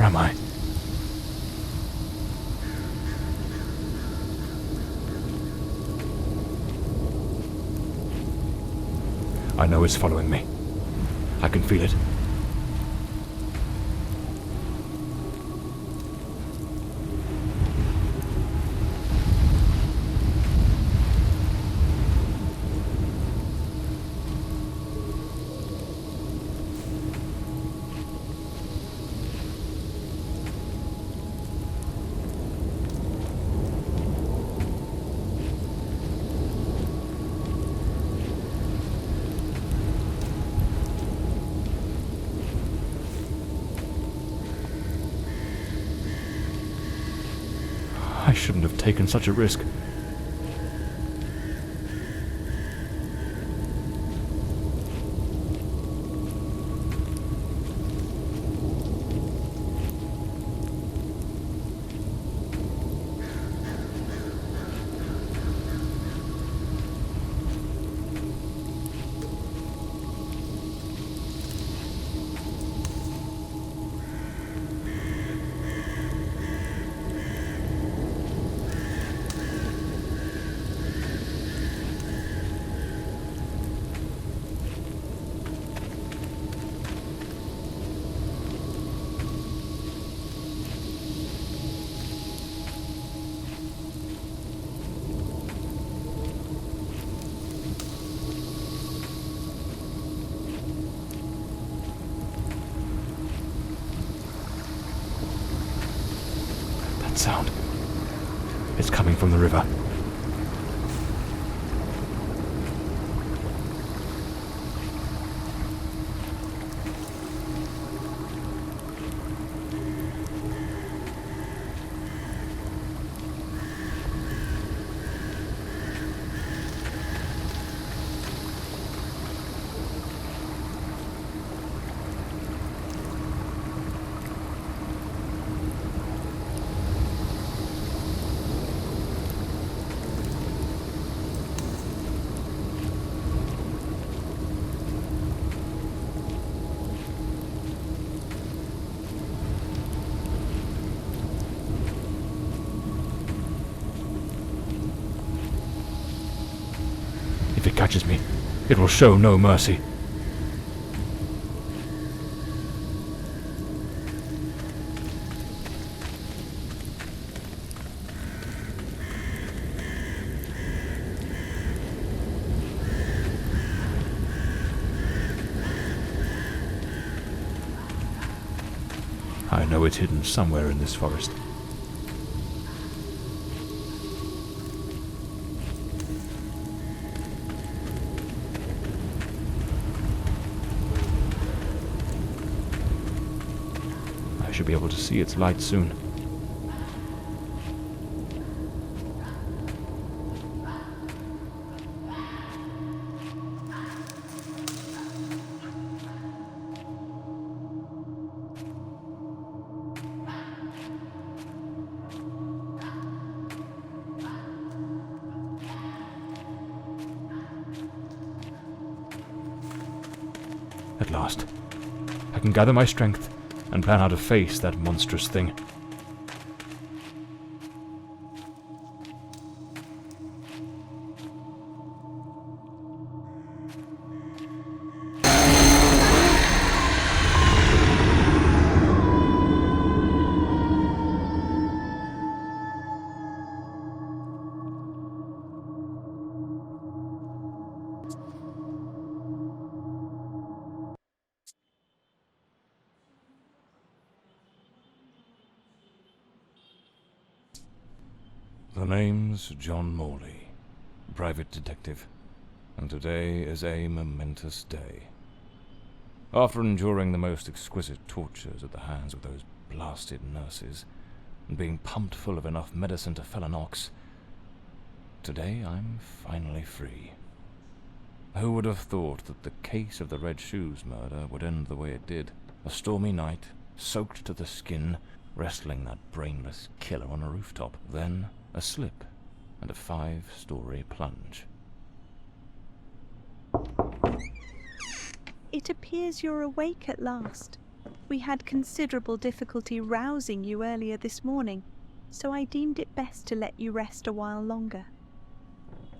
am I? I know it's following me. I can feel it. I shouldn't have taken such a risk. Sound. It's coming from the river. If it catches me, it will show no mercy. I know it's hidden somewhere in this forest. I should be able to see its light soon. At last, I can gather my strength and plan how to face that monstrous thing. The name's John Morley, private detective, and today is a momentous day. After enduring the most exquisite tortures at the hands of those blasted nurses, and being pumped full of enough medicine to fell an ox, today I'm finally free. Who would have thought that the case of the Red Shoes murder would end the way it did? A stormy night, soaked to the skin, wrestling that brainless killer on a rooftop. Then a slip and a 5-story plunge. It appears you're awake at last. We had considerable difficulty rousing you earlier this morning, so I deemed it best to let you rest a while longer.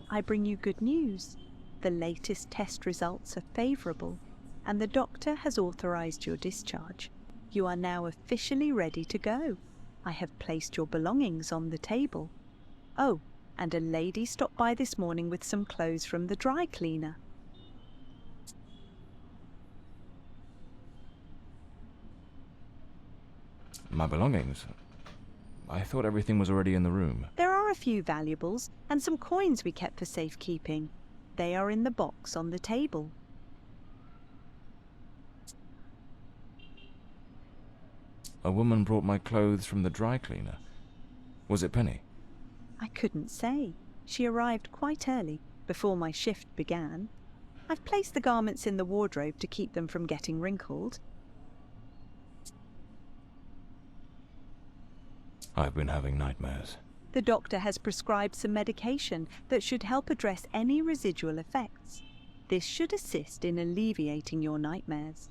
I bring you good news. The latest test results are favourable, and the doctor has authorised your discharge. You are now officially ready to go. I have placed your belongings on the table. Oh, and a lady stopped by this morning with some clothes from the dry cleaner. My belongings? I thought everything was already in the room. There are a few valuables and some coins we kept for safekeeping. They are in the box on the table. A woman brought my clothes from the dry cleaner. Was it Penny? I couldn't say. She arrived quite early, before my shift began. I've placed the garments in the wardrobe to keep them from getting wrinkled. I've been having nightmares. The doctor has prescribed some medication that should help address any residual effects. This should assist in alleviating your nightmares.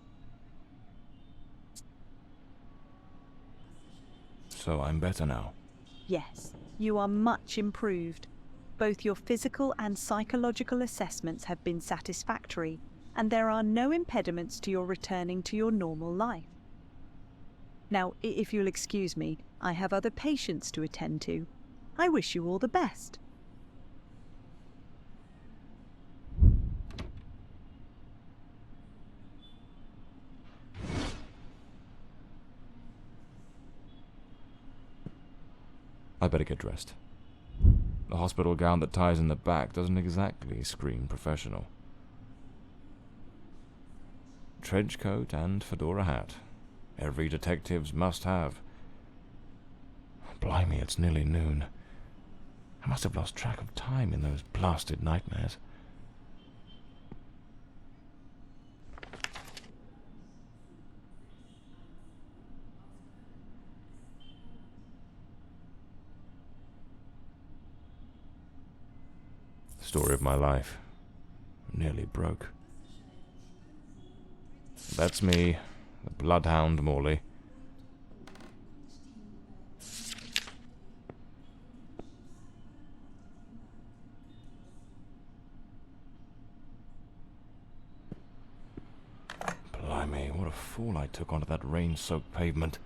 So I'm better now? Yes, you are much improved. Both your physical and psychological assessments have been satisfactory, and there are no impediments to your returning to your normal life. Now, if you'll excuse me, I have other patients to attend to. I wish you all the best. I better get dressed. The hospital gown that ties in the back doesn't exactly scream professional. Trench coat and fedora hat. Every detective's must have. Blimey, it's nearly noon. I must have lost track of time in those blasted nightmares. Story of my life. Nearly broke. That's me, the bloodhound Morley. Blimey, what a fool I took onto that rain-soaked pavement.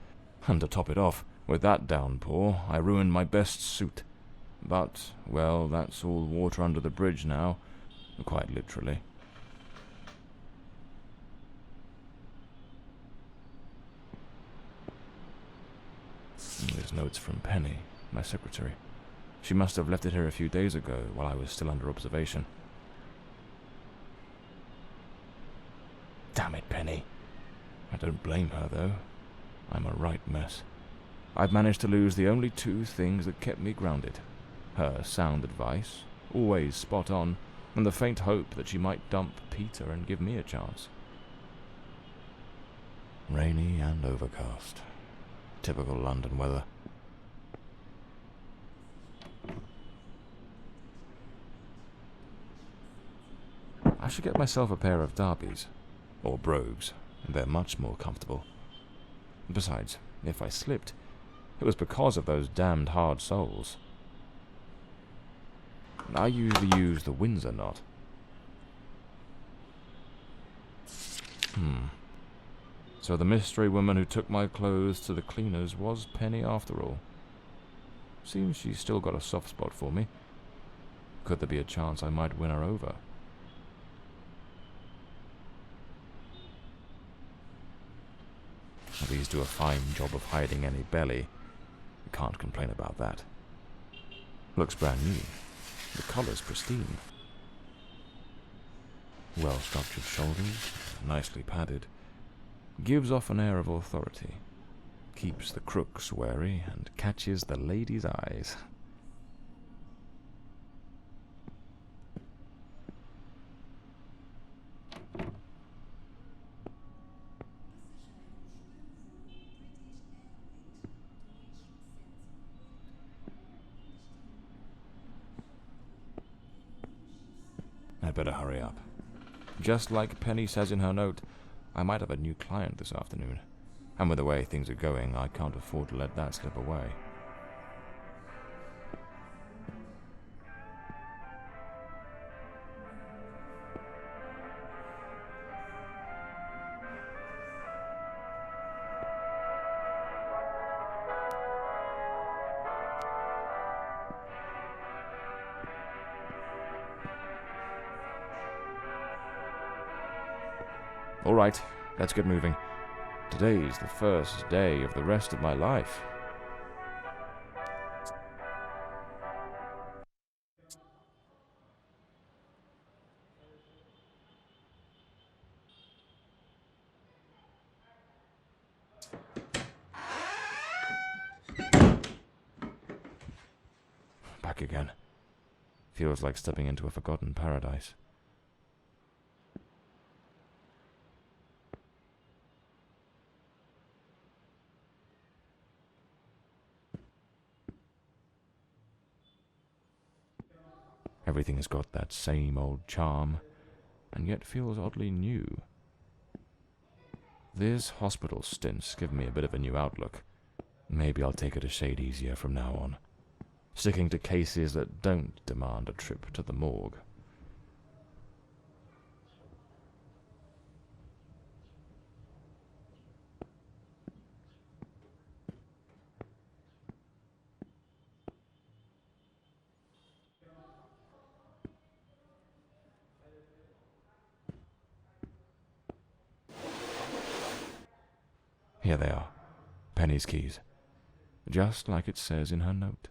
And to top it off, with that downpour, I ruined my best suit. But, well, that's all water under the bridge now, quite literally. There's notes from Penny, my secretary. She must have left it here a few days ago while I was still under observation. Damn it, Penny. I don't blame her, though. I'm a right mess. I've managed to lose the only two things that kept me grounded. Her sound advice, always spot on, and the faint hope that she might dump Peter and give me a chance. Rainy and overcast. Typical London weather. I should get myself a pair of derbies, or brogues. They're much more comfortable. Besides, if I slipped, it was because of those damned hard soles. I usually use the Windsor knot. So the mystery woman who took my clothes to the cleaners was Penny after all. Seems she's still got a soft spot for me. Could there be a chance I might win her over? These do a fine job of hiding any belly. Can't complain about that. Looks brand new. The collar's pristine. Well-structured shoulders, nicely padded. Gives off an air of authority. Keeps the crooks wary and catches the ladies' eyes. I'd better hurry up. Just like Penny says in her note, I might have a new client this afternoon. And with the way things are going, I can't afford to let that slip away. All right, let's get moving. Today's the first day of the rest of my life. Back again. Feels like stepping into a forgotten paradise. Everything has got that same old charm, and yet feels oddly new. This hospital stint's given me a bit of a new outlook. Maybe I'll take it a shade easier from now on, sticking to cases that don't demand a trip to the morgue. Here they are, Penny's keys, just like it says in her note.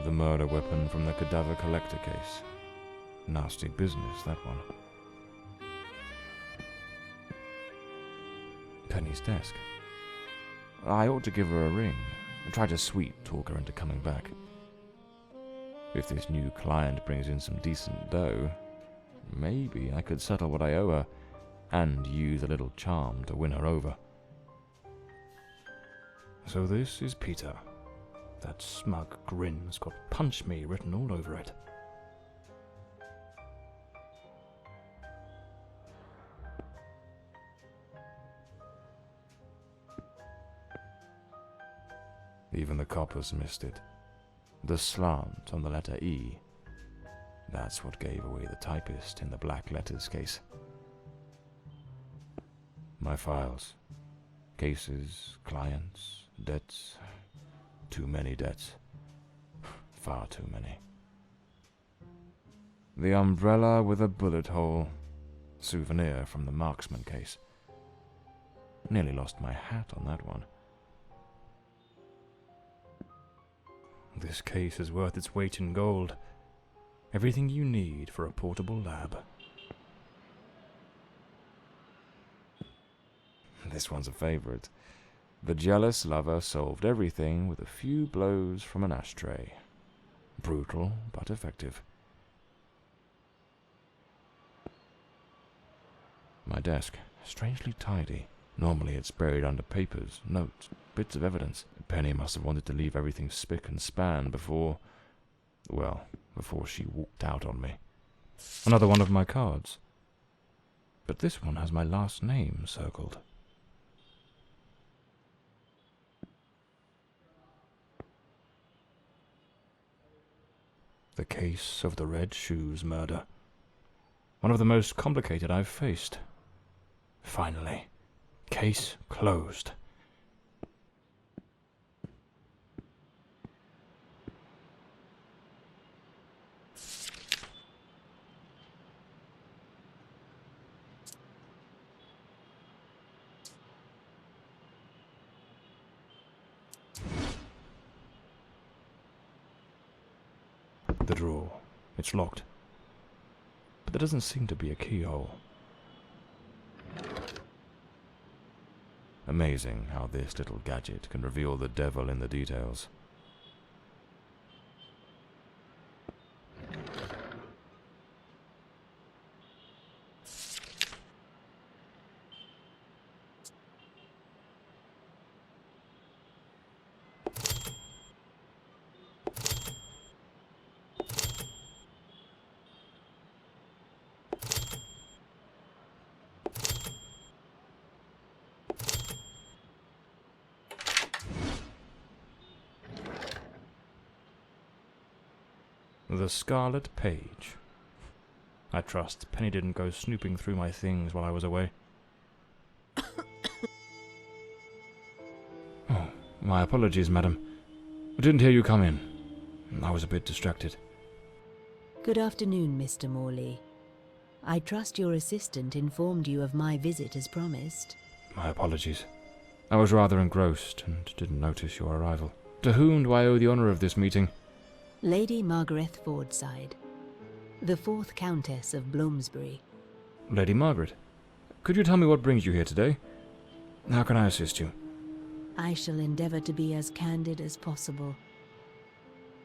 The murder weapon from the cadaver collector case. Nasty business, that one. Penny's desk. I ought to give her a ring and try to sweet-talk her into coming back. If this new client brings in some decent dough, maybe I could settle what I owe her and use a little charm to win her over. So this is Peter. That smug grin's got "Punch Me" written all over it. Even the coppers missed it. The slant on the letter E. That's what gave away the typist in the black letters case. My files. Cases, clients, debts. Too many debts. Far too many. The umbrella with a bullet hole. Souvenir from the marksman case. Nearly lost my hat on that one. This case is worth its weight in gold. Everything you need for a portable lab. This one's a favorite. The jealous lover solved everything with a few blows from an ashtray. Brutal, but effective. My desk, strangely tidy. Normally it's buried under papers, notes, bits of evidence. Penny must have wanted to leave everything spick and span before she walked out on me. Another one of my cards. But this one has my last name circled. The case of the Red Shoes murder. One of the most complicated I've faced. Finally. Case closed. The drawer. It's locked. But there doesn't seem to be a keyhole. Amazing how this little gadget can reveal the devil in the details. The Scarlet Page. I trust Penny didn't go snooping through my things while I was away. Oh, my apologies, madam. I didn't hear you come in. I was a bit distracted. Good afternoon, Mr. Morley. I trust your assistant informed you of my visit as promised. My apologies. I was rather engrossed and didn't notice your arrival. To whom do I owe the honour of this meeting? Lady Margaret Fordside, the 4th Countess of Bloomsbury. Lady Margaret, could you tell me what brings you here today? How can I assist you? I shall endeavour to be as candid as possible.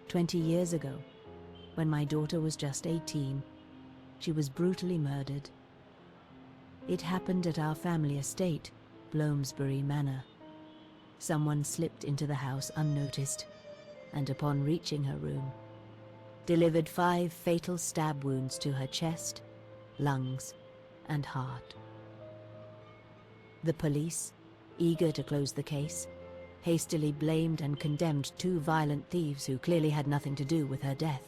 20 years ago, when my daughter was just 18, she was brutally murdered. It happened at our family estate, Bloomsbury Manor. Someone slipped into the house unnoticed, and upon reaching her room, delivered 5 fatal stab wounds to her chest, lungs, and heart. The police, eager to close the case, hastily blamed and condemned 2 violent thieves who clearly had nothing to do with her death.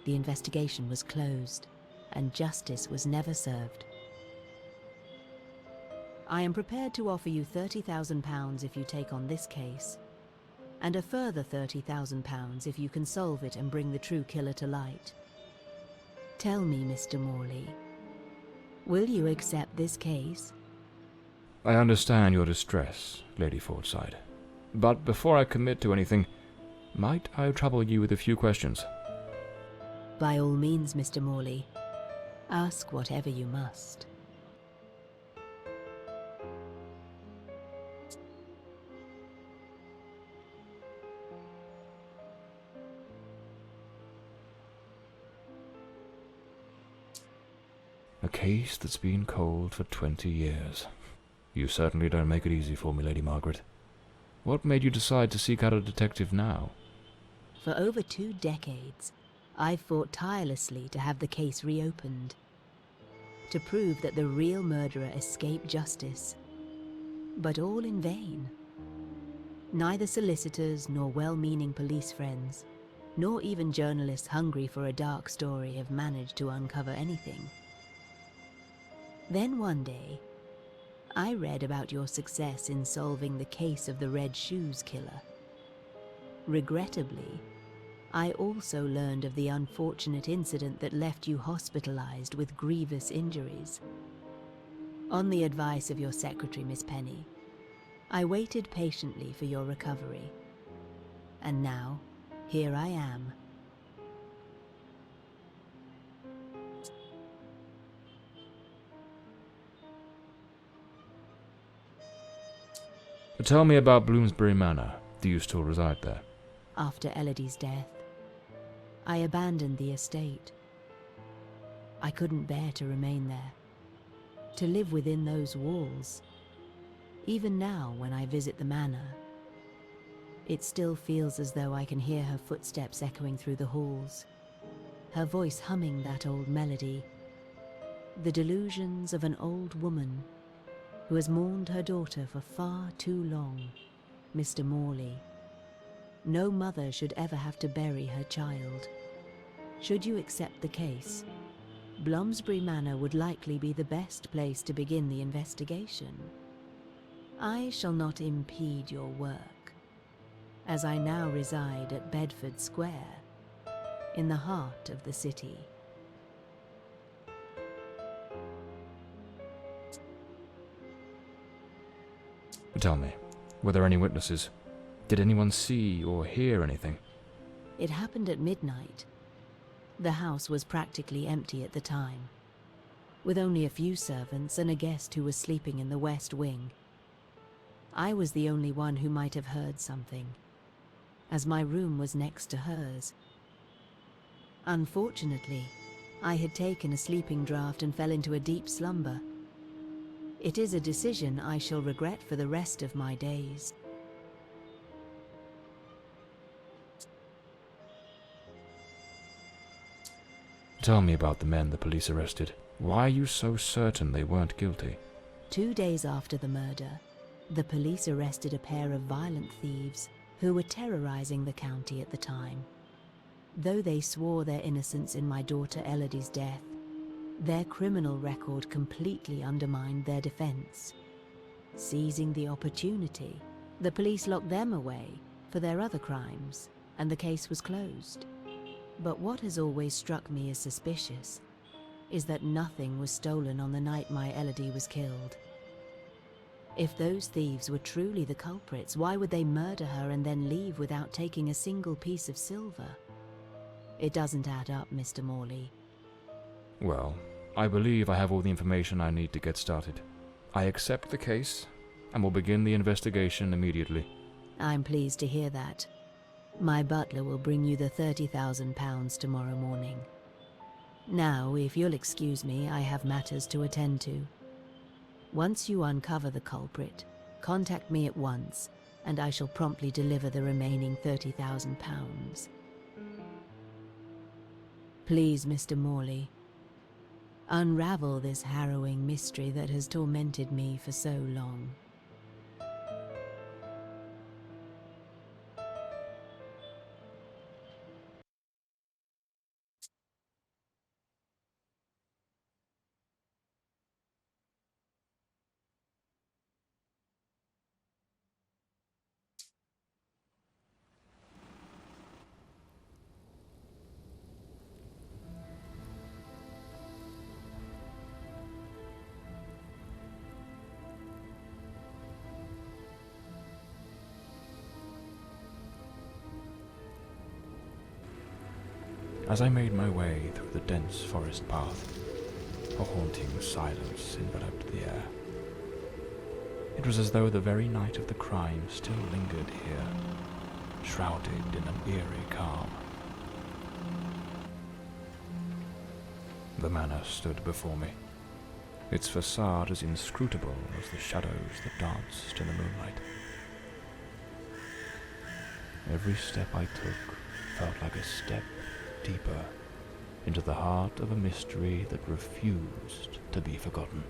The investigation was closed, and justice was never served. I am prepared to offer you £30,000 if you take on this case, and a further £30,000 if you can solve it and bring the true killer to light. Tell me, Mr. Morley, will you accept this case? I understand your distress, Lady Fordside. But before I commit to anything, might I trouble you with a few questions? By all means, Mr. Morley. Ask whatever you must. A case that's been cold for 20 years. You certainly don't make it easy for me, Lady Margaret. What made you decide to seek out a detective now? For over 2 decades, I've fought tirelessly to have the case reopened, to prove that the real murderer escaped justice, but all in vain. Neither solicitors nor well-meaning police friends, nor even journalists hungry for a dark story have managed to uncover anything. Then one day, I read about your success in solving the case of the Red Shoes killer. Regrettably, I also learned of the unfortunate incident that left you hospitalized with grievous injuries. On the advice of your secretary, Miss Penny, I waited patiently for your recovery. And now, here I am. Tell me about Bloomsbury Manor. Do you still reside there? After Elodie's death, I abandoned the estate. I couldn't bear to remain there, to live within those walls. Even now, when I visit the manor, it still feels as though I can hear her footsteps echoing through the halls, her voice humming that old melody, the delusions of an old woman who has mourned her daughter for far too long, Mr. Morley. No mother should ever have to bury her child. Should you accept the case, Bloomsbury Manor would likely be the best place to begin the investigation. I shall not impede your work, as I now reside at Bedford Square, in the heart of the city. Tell me, were there any witnesses? Did anyone see or hear anything? It happened at midnight. The house was practically empty at the time, with only a few servants and a guest who was sleeping in the west wing. I was the only one who might have heard something, as my room was next to hers. Unfortunately, I had taken a sleeping draught and fell into a deep slumber. It is a decision I shall regret for the rest of my days. Tell me about the men the police arrested. Why are you so certain they weren't guilty? 2 days after the murder, the police arrested a pair of violent thieves who were terrorizing the county at the time. Though they swore their innocence in my daughter Elodie's death, their criminal record completely undermined their defense. Seizing the opportunity, the police locked them away for their other crimes, and the case was closed. But what has always struck me as suspicious is that nothing was stolen on the night my Elodie was killed. If those thieves were truly the culprits, why would they murder her and then leave without taking a single piece of silver? It doesn't add up, Mr. Morley. Well, I believe I have all the information I need to get started. I accept the case and will begin the investigation immediately. I'm pleased to hear that. My butler will bring you the £30,000 tomorrow morning. Now, if you'll excuse me, I have matters to attend to. Once you uncover the culprit, contact me at once, and I shall promptly deliver the remaining £30,000. Please, Mr. Morley, unravel this harrowing mystery that has tormented me for so long. As I made my way through the dense forest path, a haunting silence enveloped the air. It was as though the very night of the crime still lingered here, shrouded in an eerie calm. The manor stood before me, its facade as inscrutable as the shadows that danced in the moonlight. Every step I took felt like a step deeper into the heart of a mystery that refused to be forgotten.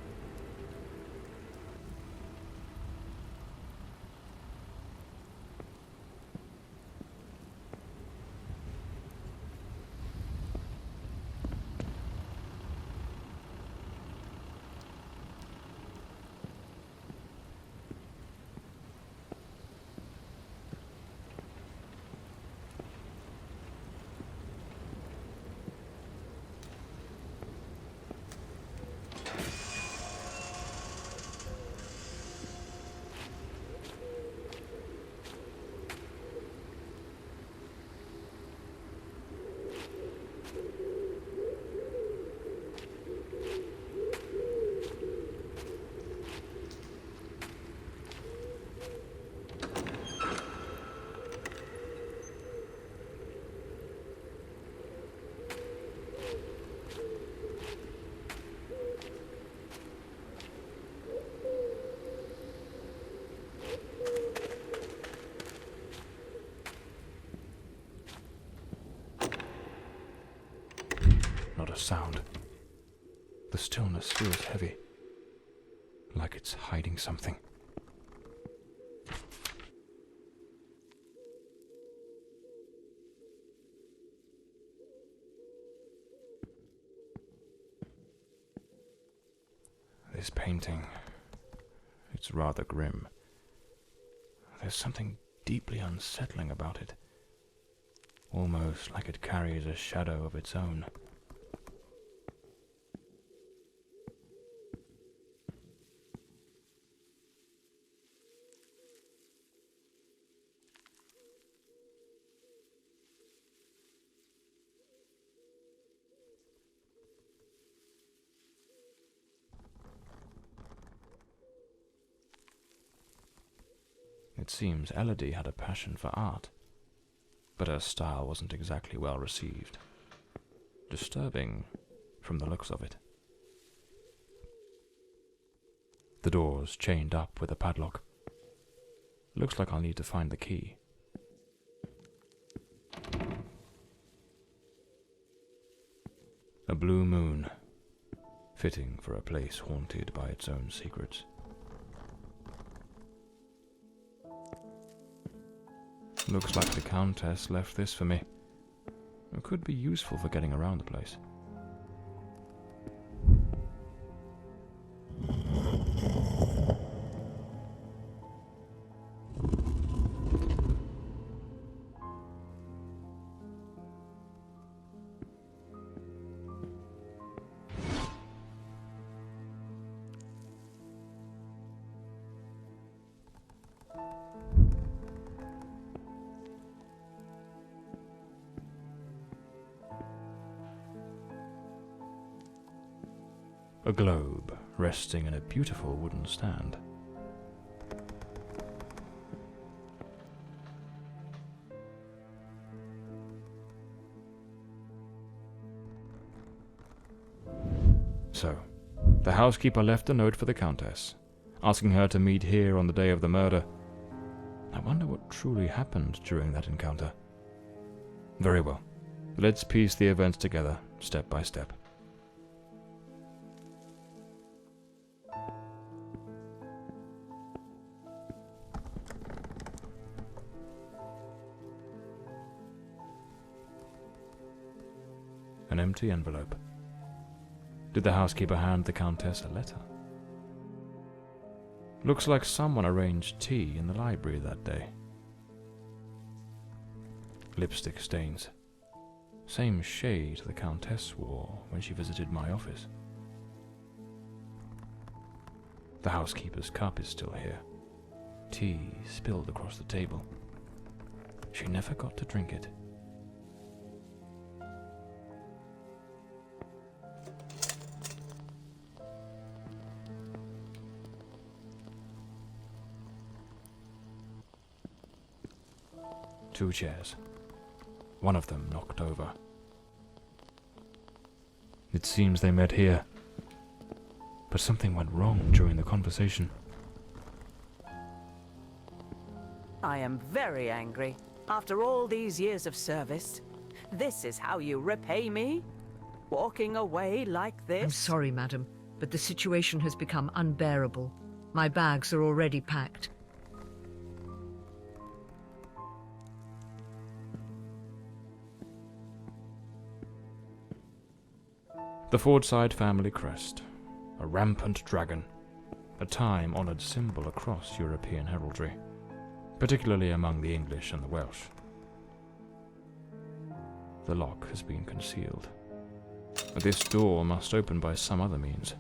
Not a sound. The stillness feels heavy, like it's hiding something. This painting, it's rather grim. There's something deeply unsettling about it, almost like it carries a shadow of its own. It seems Elodie had a passion for art, but her style wasn't exactly well received. Disturbing from the looks of it. The door's chained up with a padlock. Looks like I'll need to find the key. A blue moon, fitting for a place haunted by its own secrets. Looks like the Countess left this for me. could be useful for getting around the place. A globe resting in a beautiful wooden stand. So, the housekeeper left a note for the Countess, asking her to meet here on the day of the murder. I wonder what truly happened during that encounter. Very well. Let's piece the events together, step by step. An empty envelope. Did the housekeeper hand the Countess a letter? Looks like someone arranged tea in the library that day. Lipstick stains. Same shade the Countess wore when she visited my office. The housekeeper's cup is still here. Tea spilled across the table. She never got to drink it. Two chairs. One of them knocked over. It seems they met here. But something went wrong during the conversation. I am very angry. After all these years of service, this is how you repay me? Walking away like this? I'm sorry, madam, but the situation has become unbearable. My bags are already packed. The Fordside family crest, a rampant dragon, a time-honoured symbol across European heraldry, particularly among the English and the Welsh. The lock has been concealed. This door must open by some other means.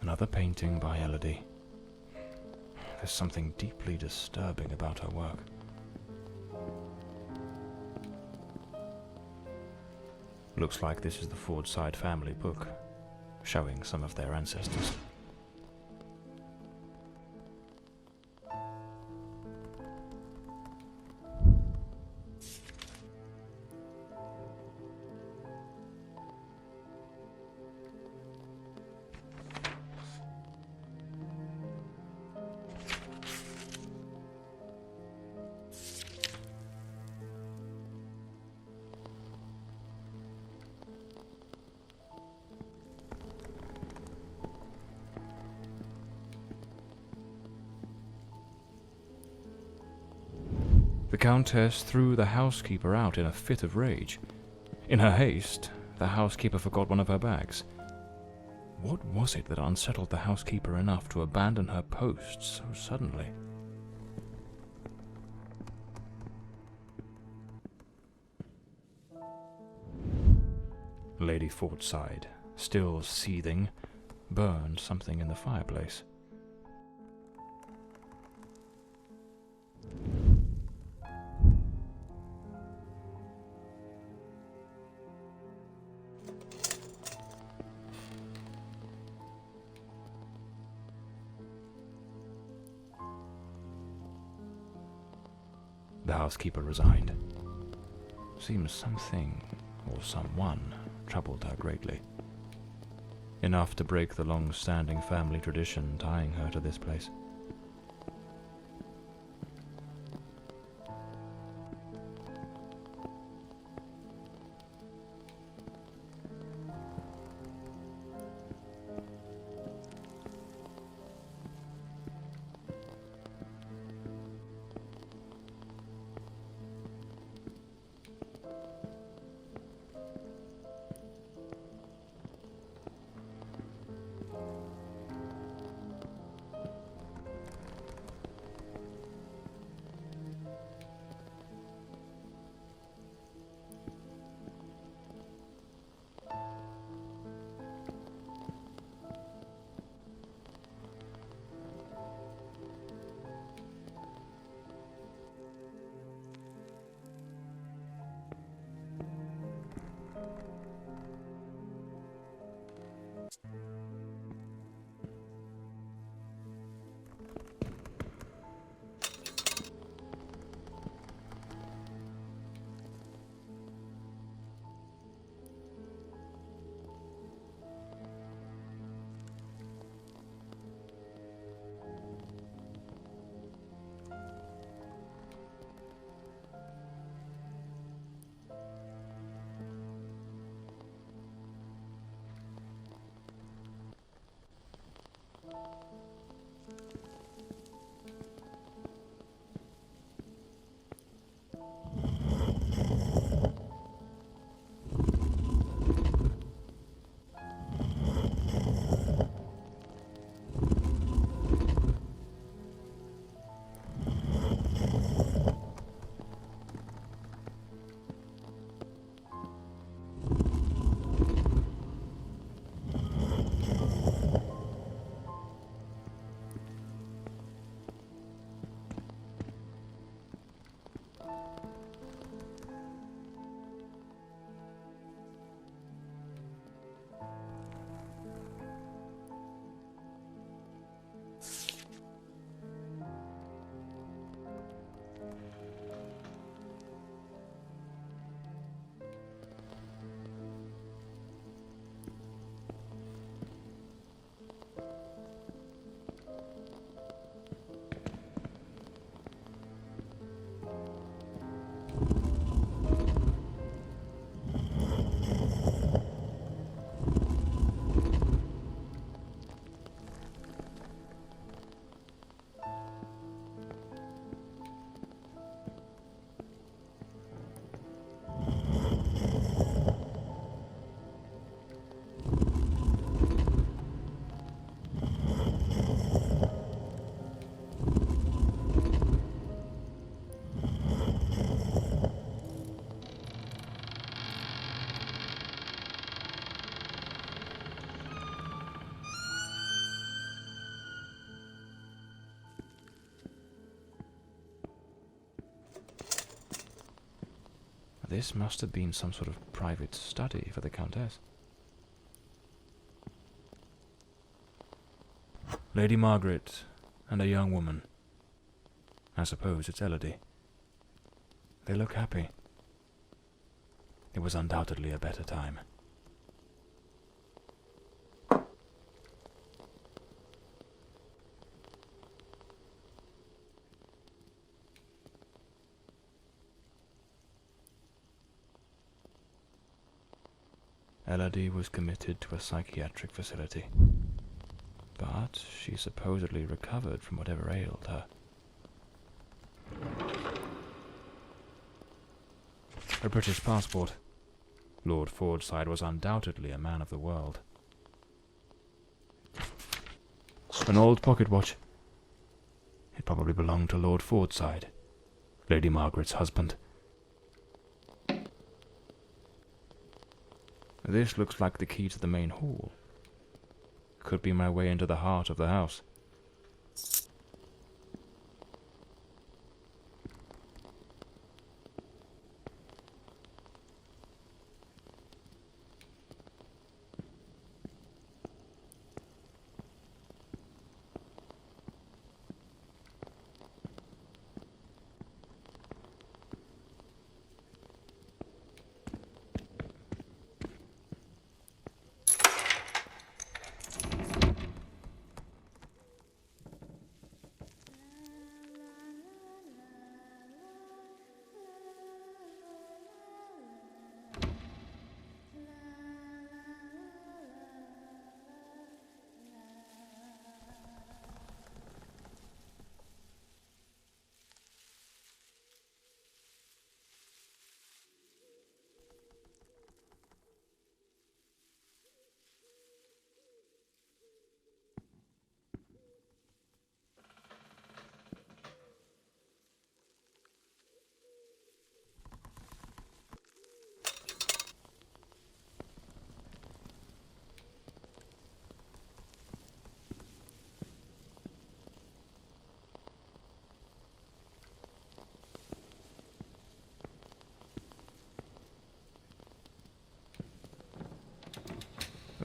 Another painting by Elodie. There's something deeply disturbing about her work. Looks like this is the Fordside family book, showing some of their ancestors. The Countess threw the housekeeper out in a fit of rage. In her haste, the housekeeper forgot one of her bags. What was it that unsettled the housekeeper enough to abandon her post so suddenly? Lady Fordside, still seething, burned something in the fireplace. The housekeeper resigned. Seems something, or someone, troubled her greatly. Enough to break the long-standing family tradition tying her to this place. This must have been some sort of private study for the Countess. Lady Margaret and a young woman. I suppose it's Elodie. They look happy. It was undoubtedly a better time. Elodie was committed to a psychiatric facility, but she supposedly recovered from whatever ailed her. A British passport. Lord Fordside was undoubtedly a man of the world. An old pocket watch. It probably belonged to Lord Fordside, Lady Margaret's husband. This looks like the key to the main hall. Could be my way into the heart of the house.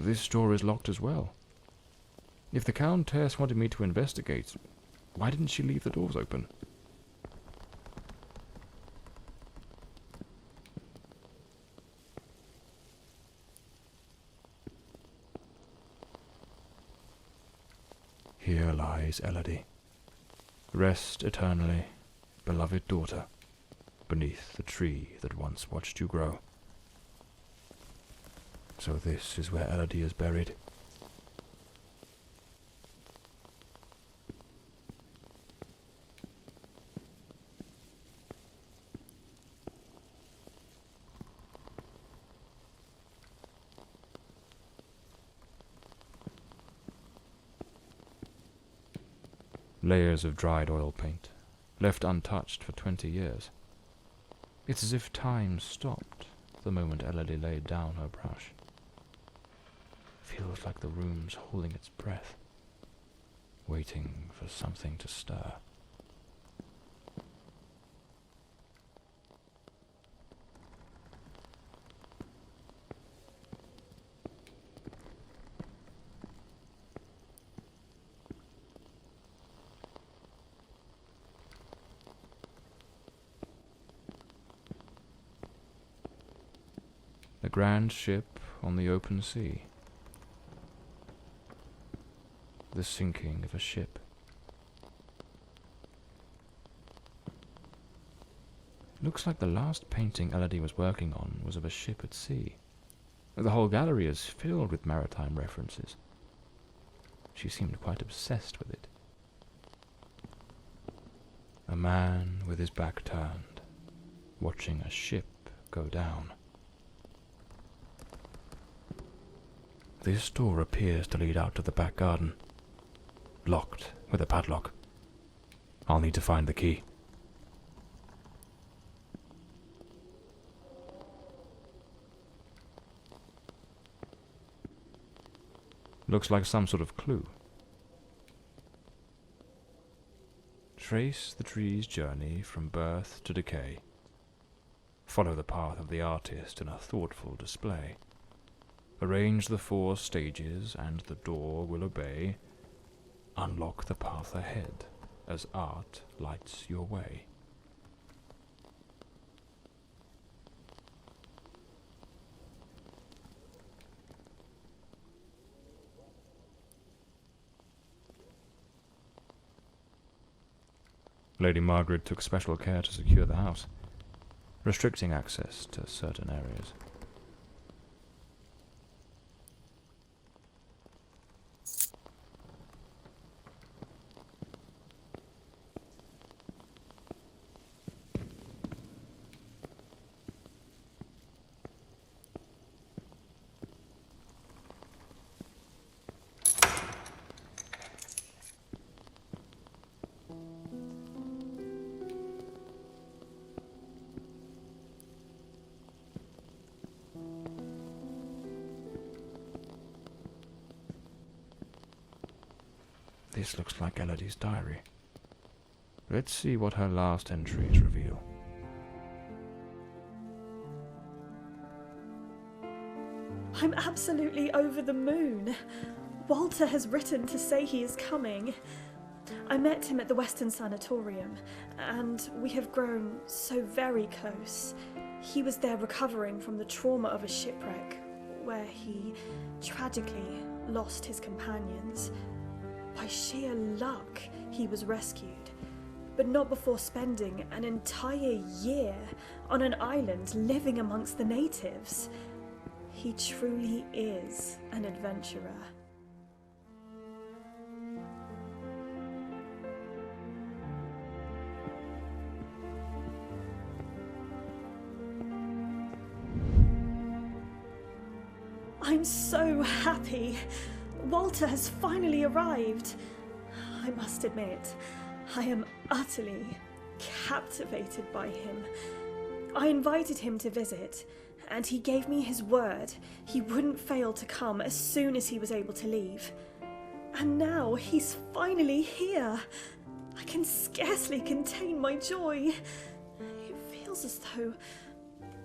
This door is locked as well. If the Countess wanted me to investigate, why didn't she leave the doors open? Here lies Elodie. Rest eternally, beloved daughter, beneath the tree that once watched you grow. So this is where Elodie is buried. Layers of dried oil paint, left untouched for 20 years. It's as if time stopped the moment Elodie laid down her brush. Feels like the room's holding its breath, waiting for something to stir. The grand ship on the open sea. The sinking of a ship. Looks like the last painting Elodie was working on was of a ship at sea. The whole gallery is filled with maritime references. She seemed quite obsessed with it. A man with his back turned, watching a ship go down. This door appears to lead out to the back garden. Locked with a padlock. I'll need to find the key. Looks like some sort of clue. Trace the tree's journey from birth to decay. Follow the path of the artist in a thoughtful display. Arrange the 4 stages and the door will obey. Unlock the path ahead as art lights your way. Lady Margaret took special care to secure the house, restricting access to certain areas. This looks like Elodie's diary. Let's see what her last entries reveal. I'm absolutely over the moon. Walter has written to say he is coming. I met him at the Western Sanatorium, and we have grown so very close. He was there recovering from the trauma of a shipwreck, where he tragically lost his companions. By sheer luck, he was rescued, but not before spending an entire year on an island living amongst the natives. He truly is an adventurer. I'm so happy. Walter has finally arrived. I must admit, I am utterly captivated by him. I invited him to visit, and he gave me his word he wouldn't fail to come as soon as he was able to leave. And now he's finally here. I can scarcely contain my joy. It feels as though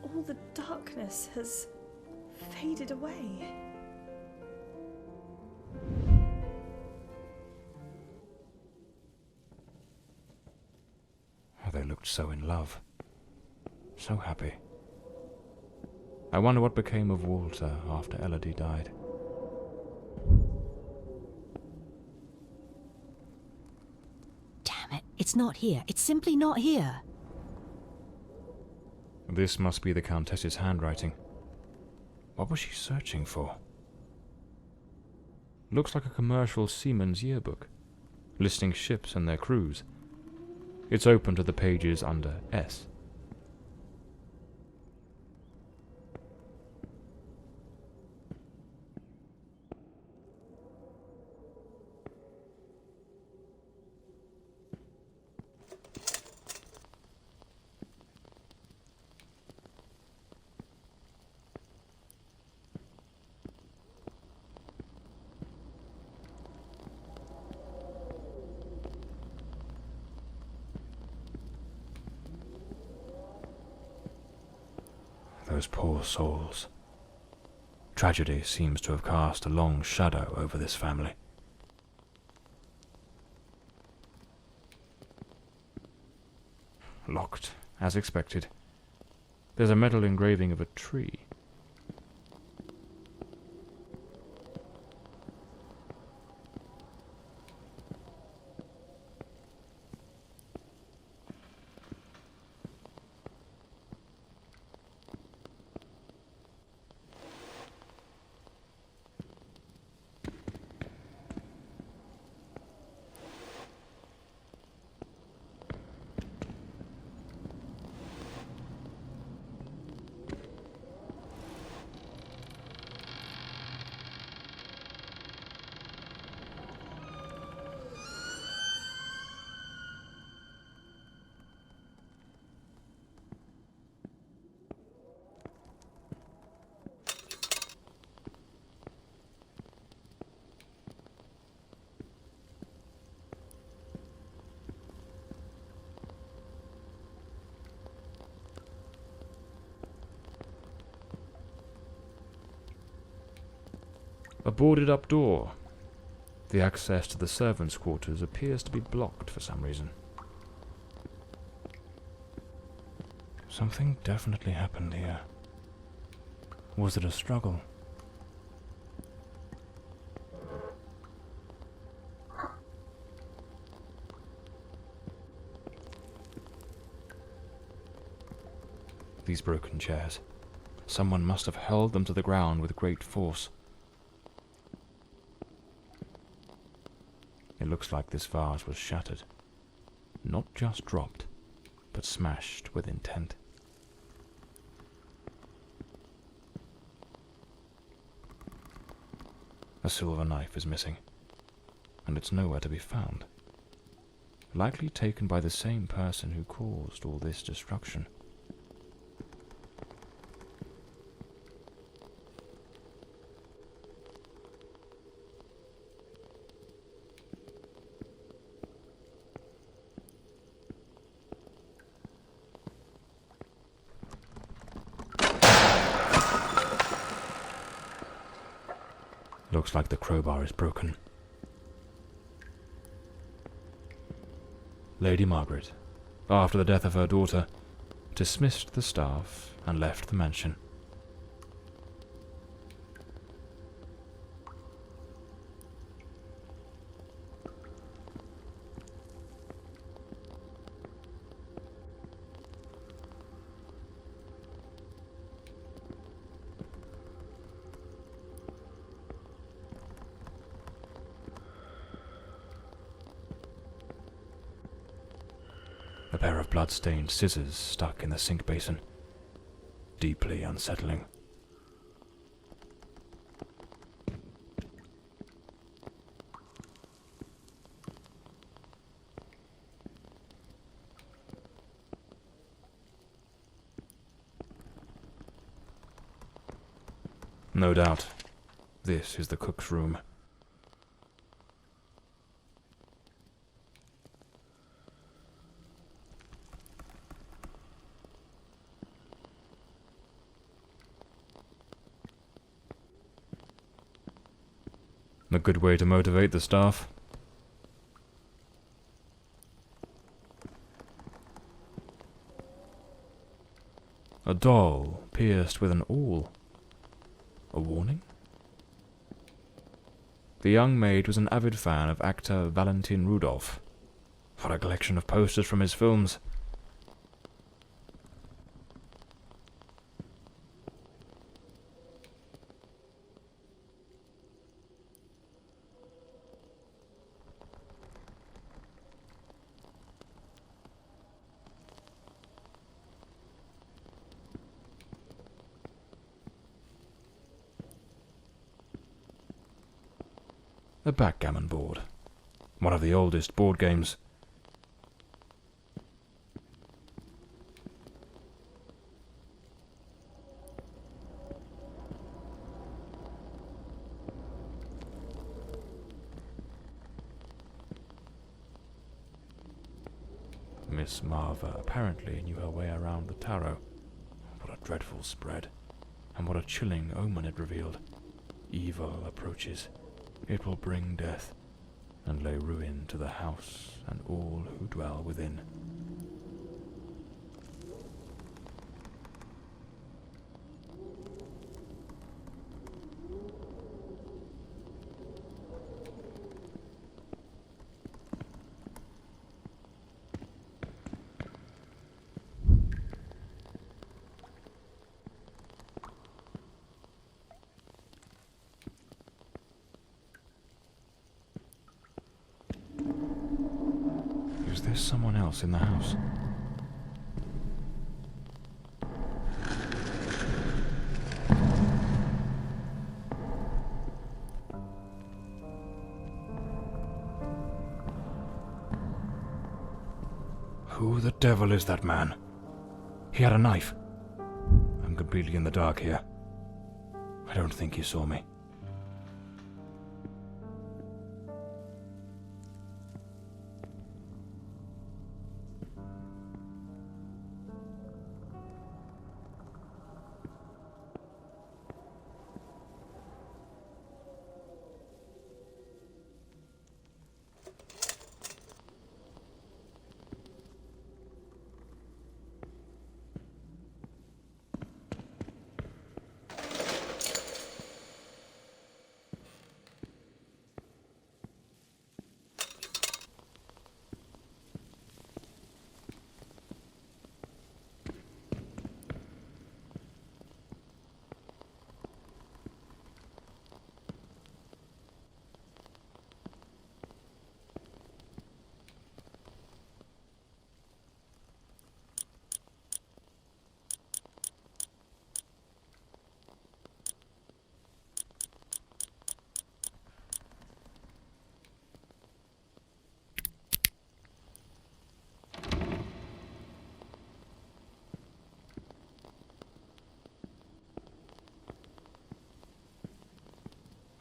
all the darkness has faded away. They looked so in love. So happy. I wonder what became of Walter after Elodie died. Damn it, it's not here. It's simply not here. This must be the Countess's handwriting. What was she searching for? Looks like a commercial seaman's yearbook, listing ships and their crews. It's open to the pages under S. Those poor souls. Tragedy seems to have cast a long shadow over this family. Locked, as expected. There's a metal engraving of a tree. A boarded-up door. The access to the servants' quarters appears to be blocked for some reason. Something definitely happened here. Was it a struggle? These broken chairs. Someone must have held them to the ground with great force. It looks like this vase was shattered. Not just dropped, but smashed with intent. A silver knife is missing, and it's nowhere to be found. Likely taken by the same person who caused all this destruction. Looks like the crowbar is broken. Lady Margaret, after the death of her daughter, dismissed the staff and left the mansion. A pair of blood-stained scissors stuck in the sink basin. Deeply unsettling. No doubt, this is the cook's room. A good way to motivate the staff. A doll pierced with an awl. A warning? The young maid was an avid fan of actor Valentin Rudolph. What a collection of posters from his films. A backgammon board. One of the oldest board games. Miss Marver apparently knew her way around the tarot. What a dreadful spread, and what a chilling omen it revealed. Evil approaches. It will bring death, and lay ruin to the house and all who dwell within. Is there someone else in the house? Who the devil is that man? He had a knife. I'm completely in the dark here. I don't think he saw me.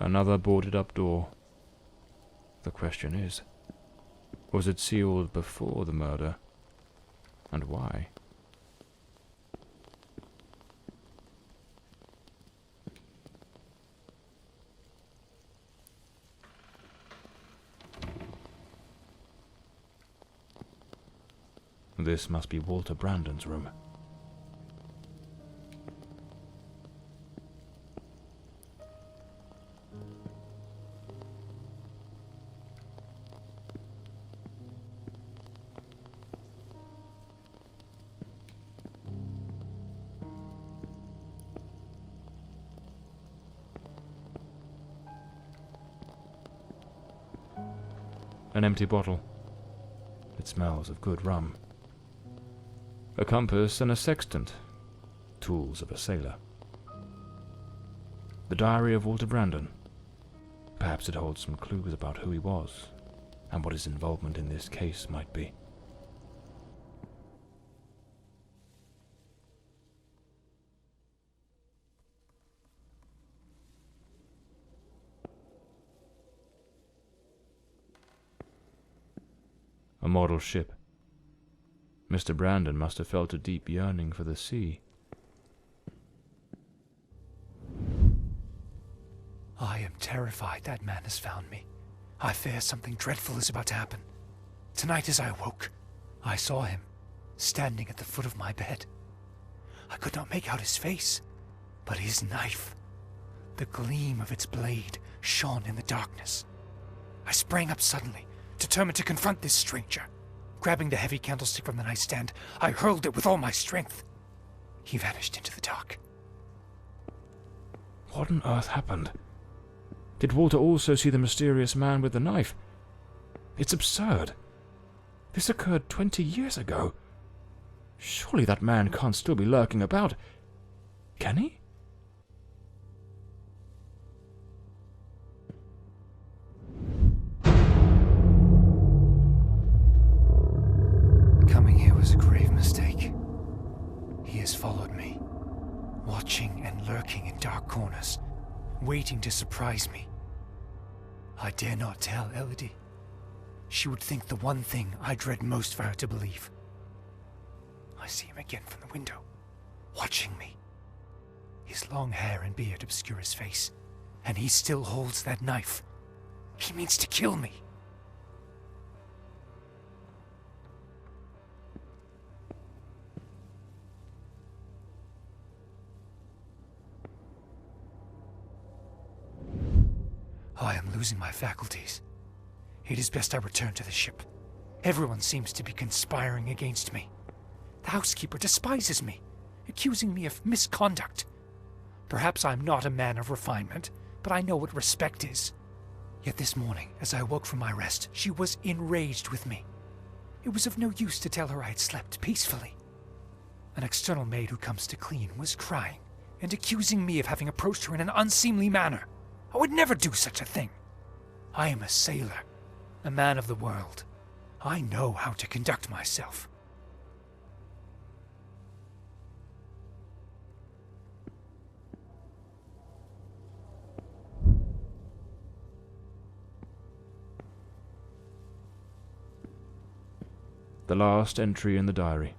Another boarded-up door. The question is, was it sealed before the murder? And why? This must be Walter Brandon's room. An empty bottle. It smells of good rum. A compass and a sextant, tools of a sailor. The diary of Walter Brandon. Perhaps it holds some clues about who he was, and what his involvement in this case might be. A model ship. Mr. Brandon must have felt a deep yearning for the sea. I am terrified that man has found me. I fear something dreadful is about to happen. Tonight as I awoke, I saw him, standing at the foot of my bed. I could not make out his face, but his knife. The gleam of its blade shone in the darkness. I sprang up suddenly, determined to confront this stranger. Grabbing the heavy candlestick from the nightstand, I hurled it with all my strength. He vanished into the dark. What on earth happened? Did Walter also see the mysterious man with the knife? It's absurd. This occurred 20 years ago. Surely that man can't still be lurking about. Can he? Coming here was a grave mistake. He has followed me, watching and lurking in dark corners, waiting to surprise me. I dare not tell Elodie. She would think the one thing I dread most for her to believe. I see him again from the window, watching me. His long hair and beard obscure his face, and he still holds that knife. He means to kill me. I am losing my faculties. It is best I return to the ship. Everyone seems to be conspiring against me. The housekeeper despises me, accusing me of misconduct. Perhaps I'm not a man of refinement, but I know what respect is. Yet this morning, as I woke from my rest, she was enraged with me. It was of no use to tell her I had slept peacefully. An external maid who comes to clean was crying and accusing me of having approached her in an unseemly manner. I would never do such a thing. I am a sailor, a man of the world. I know how to conduct myself. The last entry in the diary,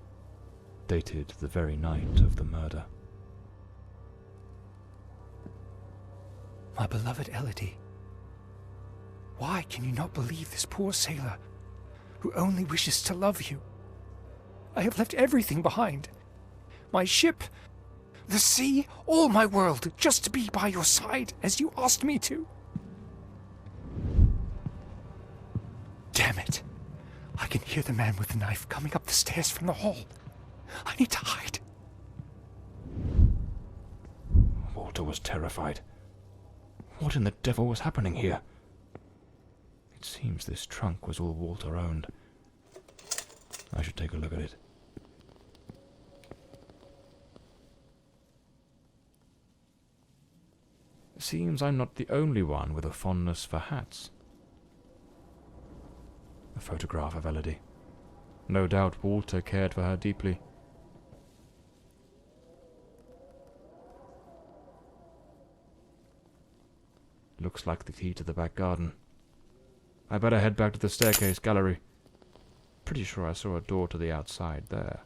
dated the very night of the murder. My beloved Elodie, why can you not believe this poor sailor who only wishes to love you? I have left everything behind. My ship, the sea, all my world, just to be by your side as you asked me to. Damn it. I can hear the man with the knife coming up the stairs from the hall. I need to hide. Walter was terrified. What in the devil was happening here? It seems this trunk was all Walter owned. I should take a look at it. Seems I'm not the only one with a fondness for hats. A photograph of Elodie. No doubt Walter cared for her deeply. looks like the key to the back garden. I better head back to the staircase gallery. Pretty sure I saw a door to the outside there.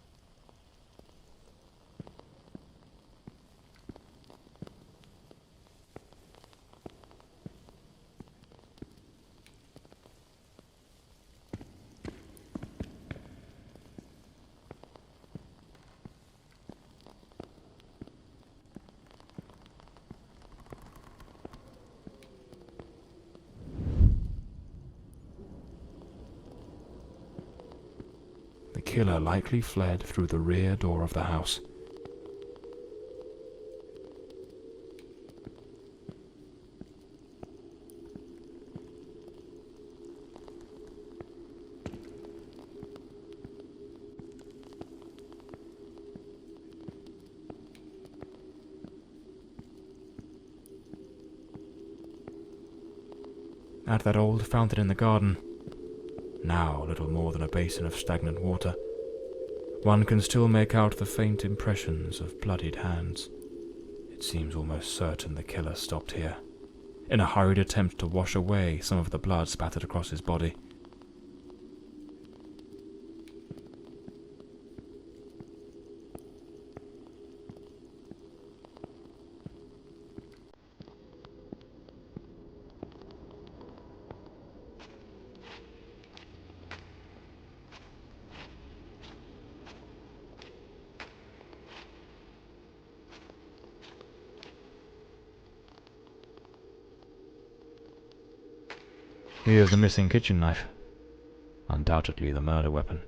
The killer likely fled through the rear door of the house. At that old fountain in the garden, now little more than a basin of stagnant water, one can still make out the faint impressions of bloodied hands. It seems almost certain the killer stopped here, in a hurried attempt to wash away some of the blood spattered across his body. Here's the missing kitchen knife. Undoubtedly the murder weapon.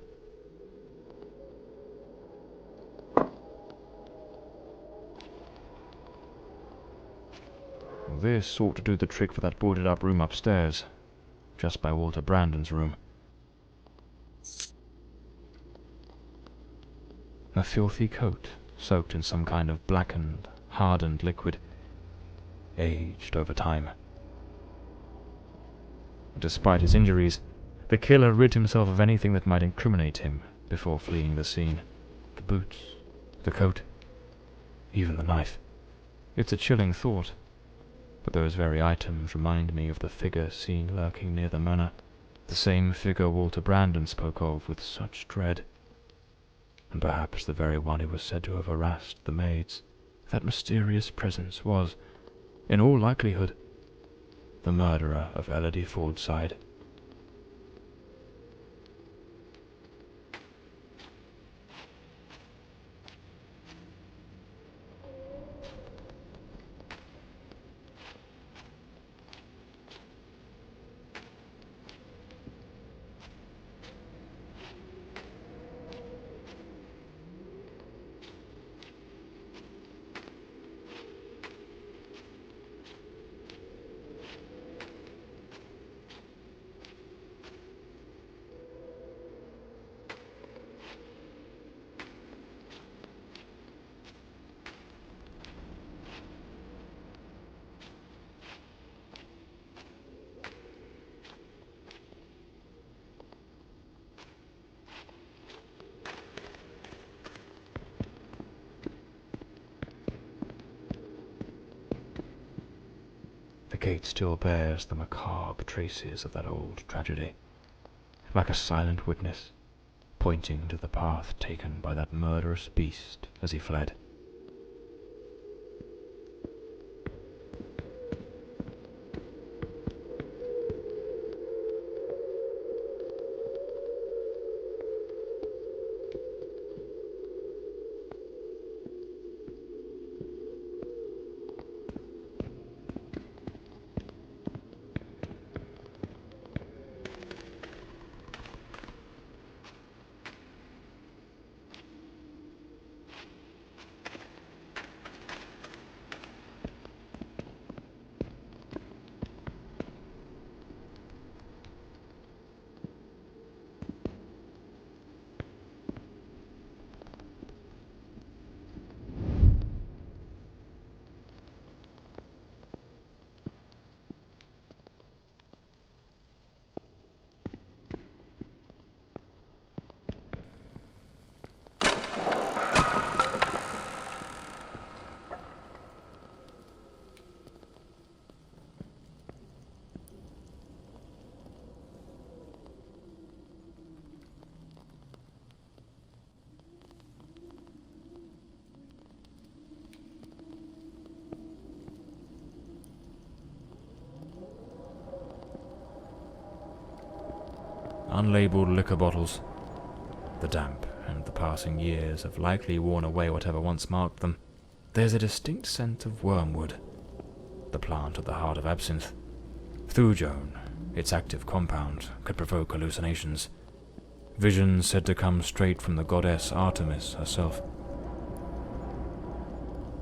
This ought to do the trick for that boarded up room upstairs, just by Walter Brandon's room. A filthy coat, soaked in some kind of blackened, hardened liquid, aged over time. Despite his injuries, the killer rid himself of anything that might incriminate him before fleeing the scene. The boots, the coat, even the knife. It's a chilling thought, but those very items remind me of the figure seen lurking near the manor, the same figure Walter Brandon spoke of with such dread, and perhaps the very one who was said to have harassed the maids. That mysterious presence was, in all likelihood, the murderer of Elodie Fordside. The gate still bears the macabre traces of that old tragedy, like a silent witness, pointing to the path taken by that murderous beast as he fled. unlabeled liquor bottles. The damp and the passing years have likely worn away whatever once marked them. There's a distinct scent of wormwood, the plant at the heart of absinthe. Thujone, its active compound, could provoke hallucinations. Visions said to come straight from the goddess Artemis herself.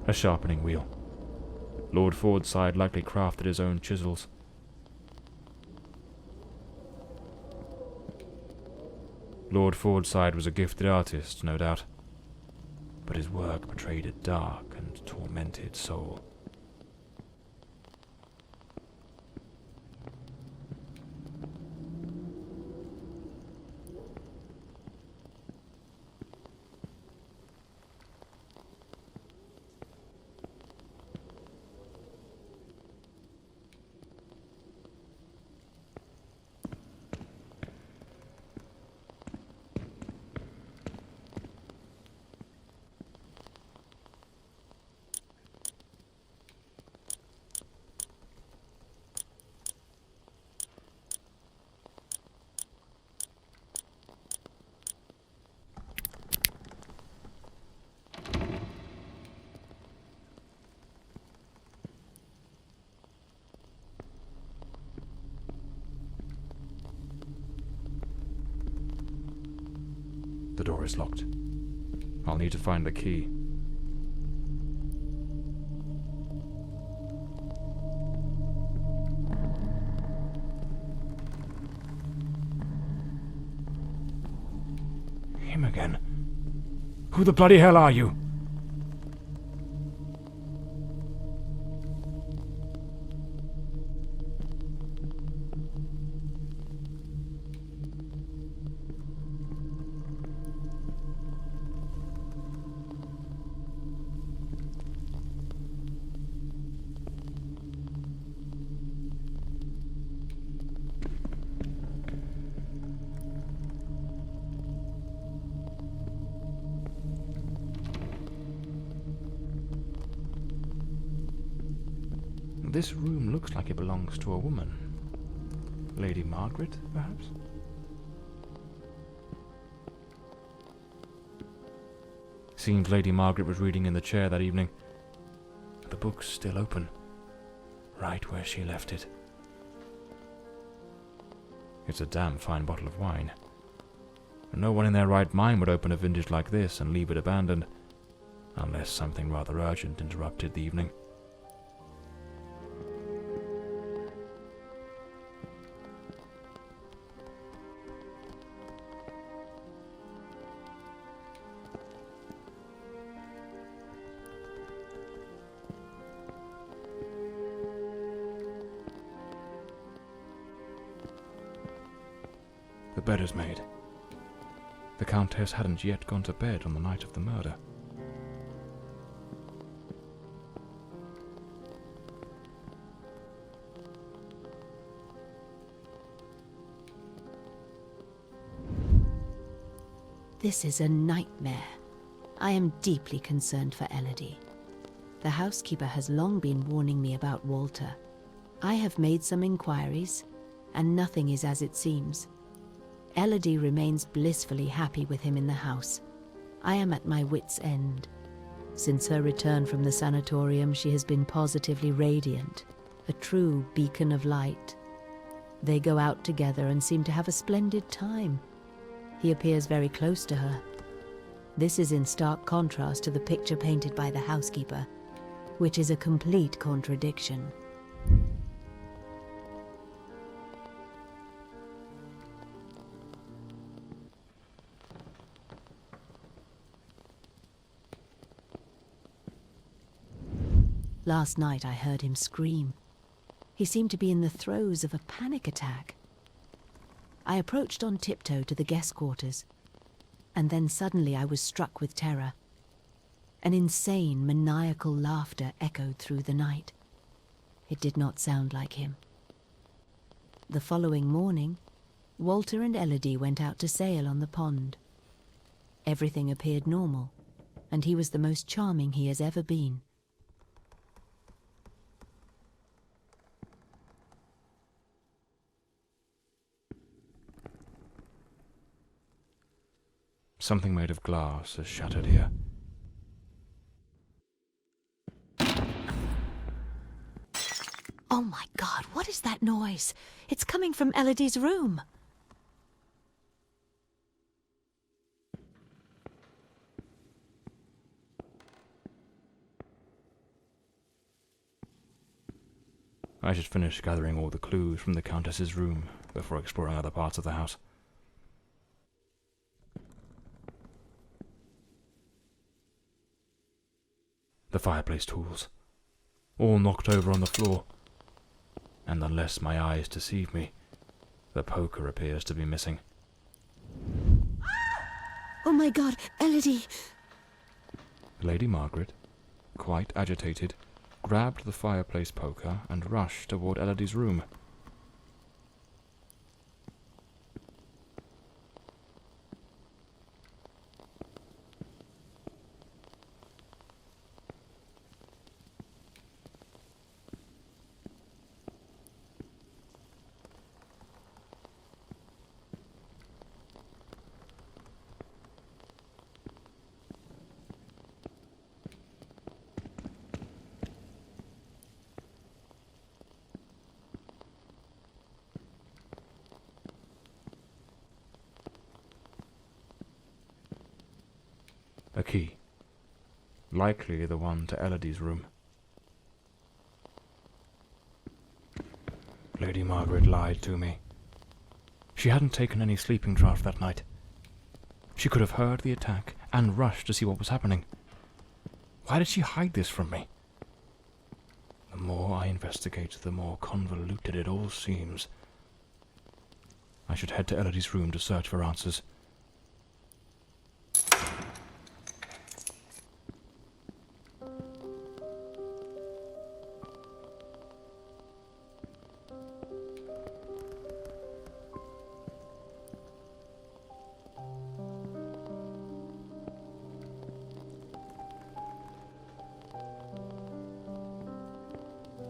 A sharpening wheel. Lord Fordside likely crafted his own chisels. Lord Fordside was a gifted artist, no doubt, but his work betrayed a dark and tormented soul. The door is locked. I'll need to find the key. Him again. Who the bloody hell are you? This room looks like it belongs to a woman. Lady Margaret, perhaps? Seems Lady Margaret was reading in the chair that evening. The book's still open, right where she left it. It's a damn fine bottle of wine. No one in their right mind would open a vintage like this and leave it abandoned, unless something rather urgent interrupted the evening. The bed is made. The Countess hadn't yet gone to bed on the night of the murder. This is a nightmare. I am deeply concerned for Elodie. The housekeeper has long been warning me about Walter. I have made some inquiries, and nothing is as it seems. Elodie remains blissfully happy with him in the house. I am at my wit's end. Since her return from the sanatorium, she has been positively radiant, a true beacon of light. They go out together and seem to have a splendid time. He appears very close to her. This is in stark contrast to the picture painted by the housekeeper, which is a complete contradiction. Last night I heard him scream. He seemed to be in the throes of a panic attack. I approached on tiptoe to the guest quarters, and then suddenly I was struck with terror. An insane, maniacal laughter echoed through the night. It did not sound like him. The following morning, Walter and Elodie went out to sail on the pond. Everything appeared normal, and he was the most charming he has ever been. Something made of glass has shattered here. Oh my God, what is that noise? It's coming from Elodie's room. I should finish gathering all the clues from the Countess's room before exploring other parts of the house. The fireplace tools, all knocked over on the floor, and unless my eyes deceive me, the poker appears to be missing. Oh my God, Elodie! Lady Margaret, quite agitated, grabbed the fireplace poker and rushed toward Elodie's room. A key. Likely the one to Elodie's room. Lady Margaret lied to me. She hadn't taken any sleeping draught that night. She could have heard the attack and rushed to see what was happening. Why did she hide this from me? The more I investigate, the more convoluted it all seems. I should head to Elodie's room to search for answers.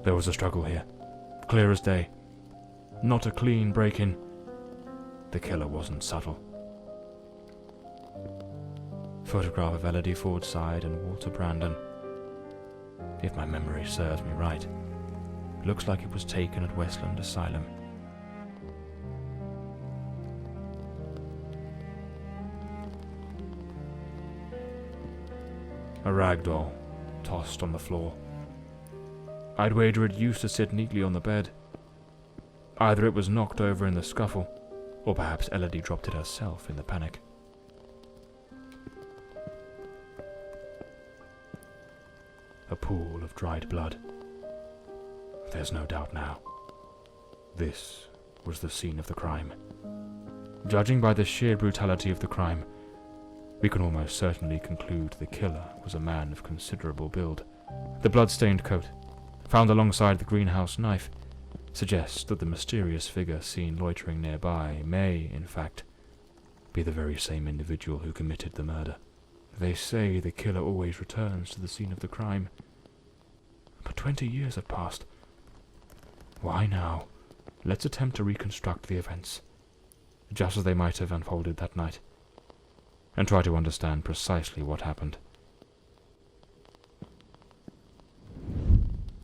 There was a struggle here, clear as day. Not a clean break-in. The killer wasn't subtle. Photograph of Elodie Fordside and Walter Brandon. If my memory serves me right, looks like it was taken at Westland Asylum. A rag doll, tossed on the floor. I'd wager it used to sit neatly on the bed. Either it was knocked over in the scuffle, or perhaps Elodie dropped it herself in the panic. A pool of dried blood. There's no doubt now. This was the scene of the crime. Judging by the sheer brutality of the crime, we can almost certainly conclude the killer was a man of considerable build. The blood-stained coat, found alongside the greenhouse knife, suggests that the mysterious figure seen loitering nearby may, in fact, be the very same individual who committed the murder. They say the killer always returns to the scene of the crime. But 20 years have passed. Why now? Let's attempt to reconstruct the events, just as they might have unfolded that night, and try to understand precisely what happened.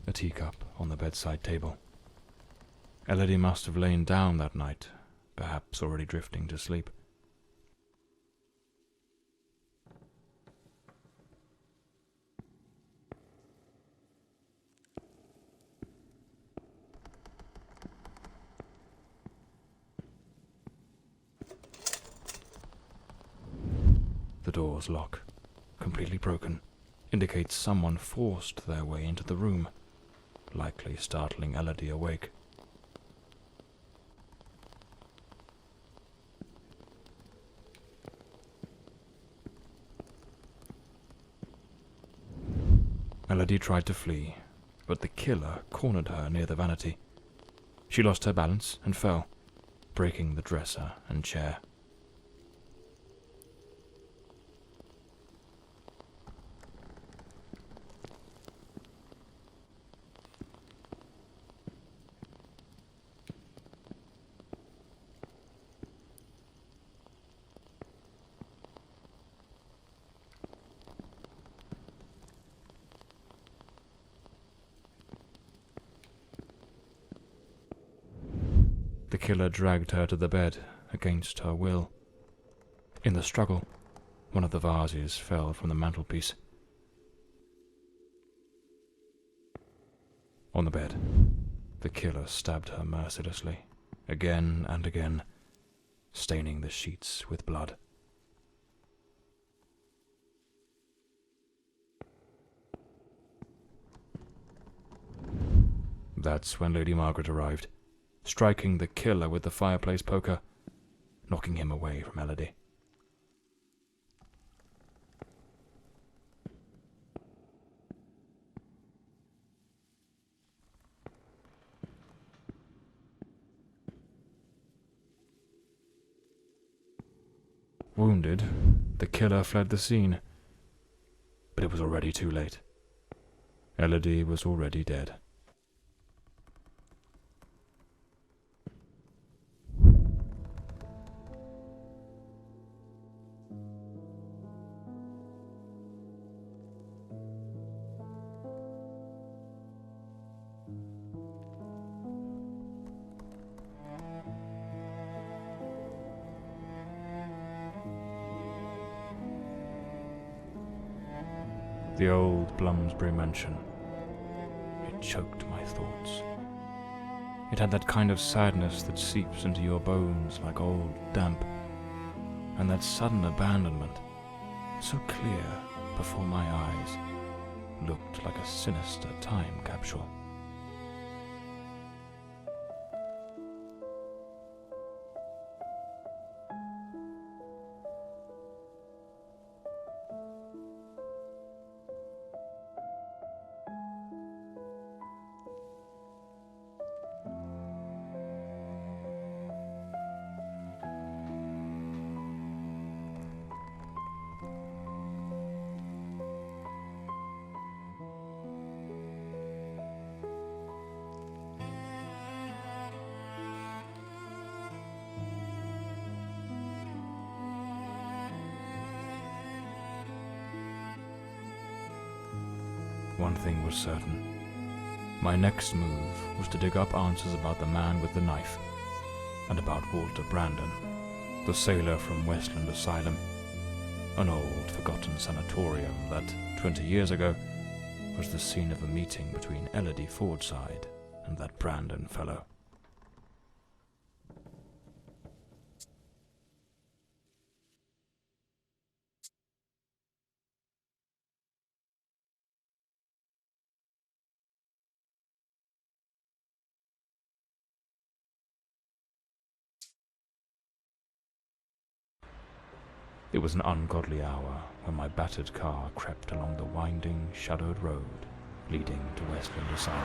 A teacup on the bedside table. Elodie must have lain down that night, perhaps already drifting to sleep. The door's lock, completely broken, indicates someone forced their way into the room, likely startling Elodie awake. Elodie tried to flee, but the killer cornered her near the vanity. She lost her balance and fell, breaking the dresser and chair. The killer dragged her to the bed against her will. In the struggle, one of the vases fell from the mantelpiece. On the bed, the killer stabbed her mercilessly, again and again, staining the sheets with blood. That's when Lady Margaret arrived, striking the killer with the fireplace poker, knocking him away from Elodie. Wounded, the killer fled the scene, but it was already too late. Elodie was already dead. The old Bloomsbury mansion. It choked my thoughts. It had that kind of sadness that seeps into your bones like old damp, and that sudden abandonment, so clear before my eyes, looked like a sinister time capsule. One thing was certain. My next move was to dig up answers about the man with the knife, and about Walter Brandon, the sailor from Westland Asylum, an old, forgotten sanatorium that, 20 years ago, was the scene of a meeting between Elodie Fordside and that Brandon fellow. It was an ungodly hour when my battered car crept along the winding, shadowed road leading to Westland Asylum.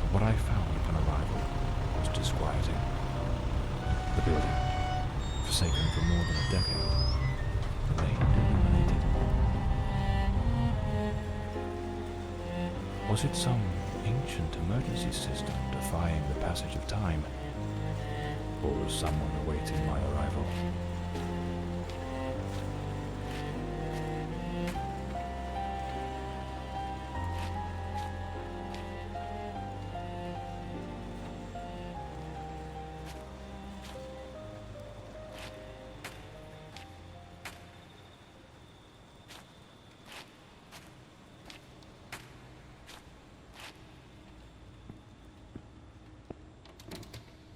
But what I found upon arrival was disquieting. The building, forsaken for more than a decade, remained illuminated. Was it some ancient emergency system defying the passage of time? Or was someone awaiting my arrival?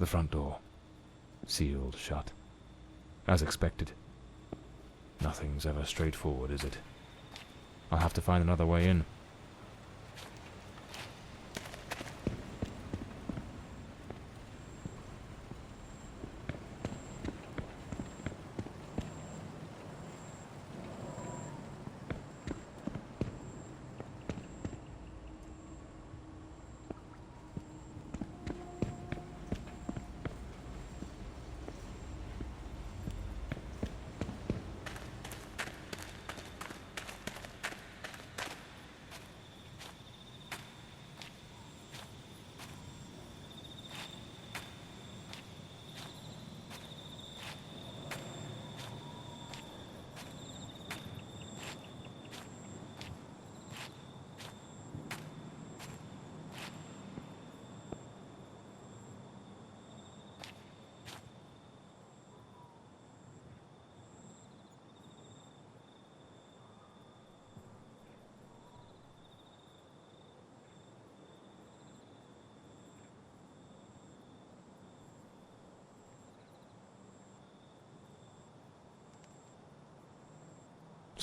The front door, sealed shut. As expected. Nothing's ever straightforward, is it? I'll have to find another way in.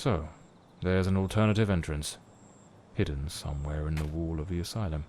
So, there's an alternative entrance, hidden somewhere in the wall of the asylum.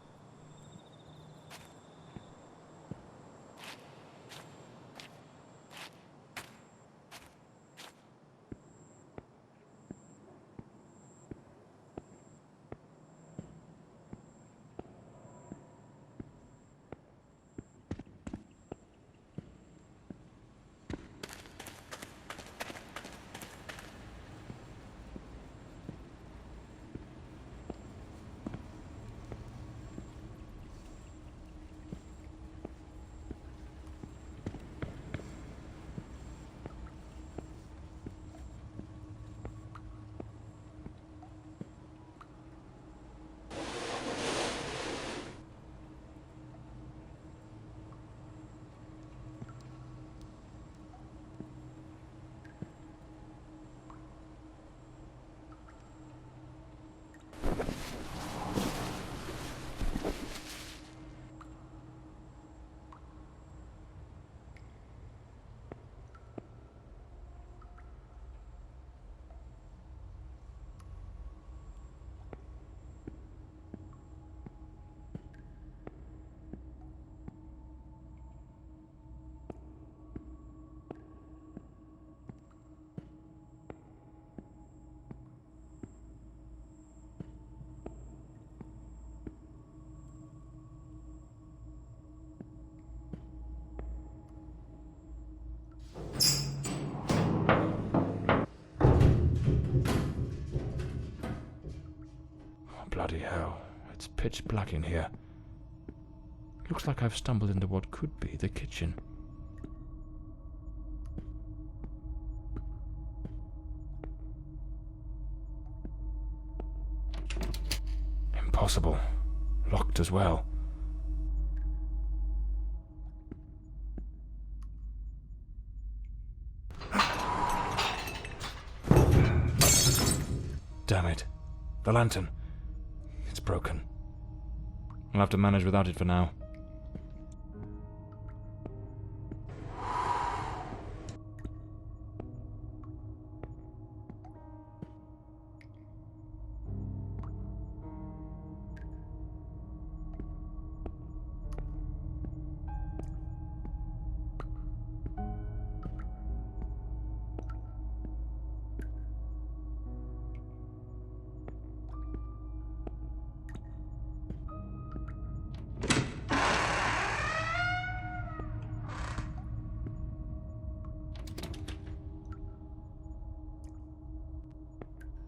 Bloody hell, it's pitch black in here. Looks like I've stumbled into what could be the kitchen. Impossible. Locked as well. Damn it. The lantern. It's broken. I'll have to manage without it for now.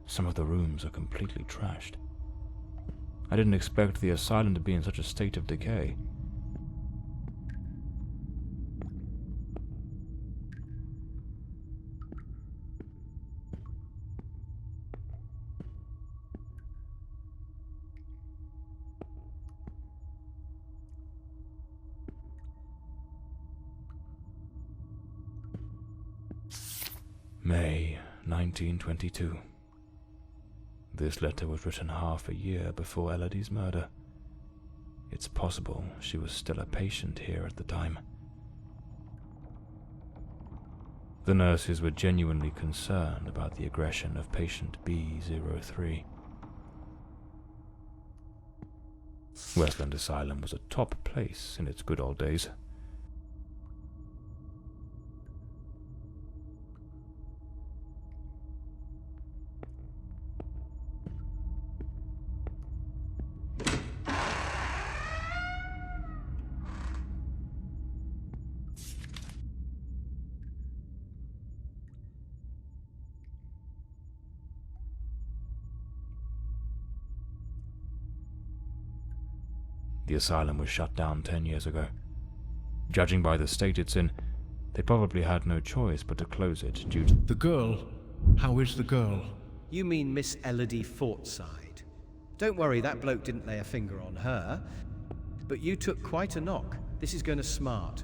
Some of the rooms are completely trashed. I didn't expect the asylum to be in such a state of decay. May 1922. This letter was written half a year before Elodie's murder. It's possible she was still a patient here at the time. The nurses were genuinely concerned about the aggression of patient B03. Westland Asylum was a top place in its good old days. The asylum was shut down 10 years ago. Judging by the state it's in, they probably had no choice but to close it due to... The girl? How is the girl? You mean Miss Elodie Fortside? Don't worry, that bloke didn't lay a finger on her. But you took quite a knock. This is going to smart.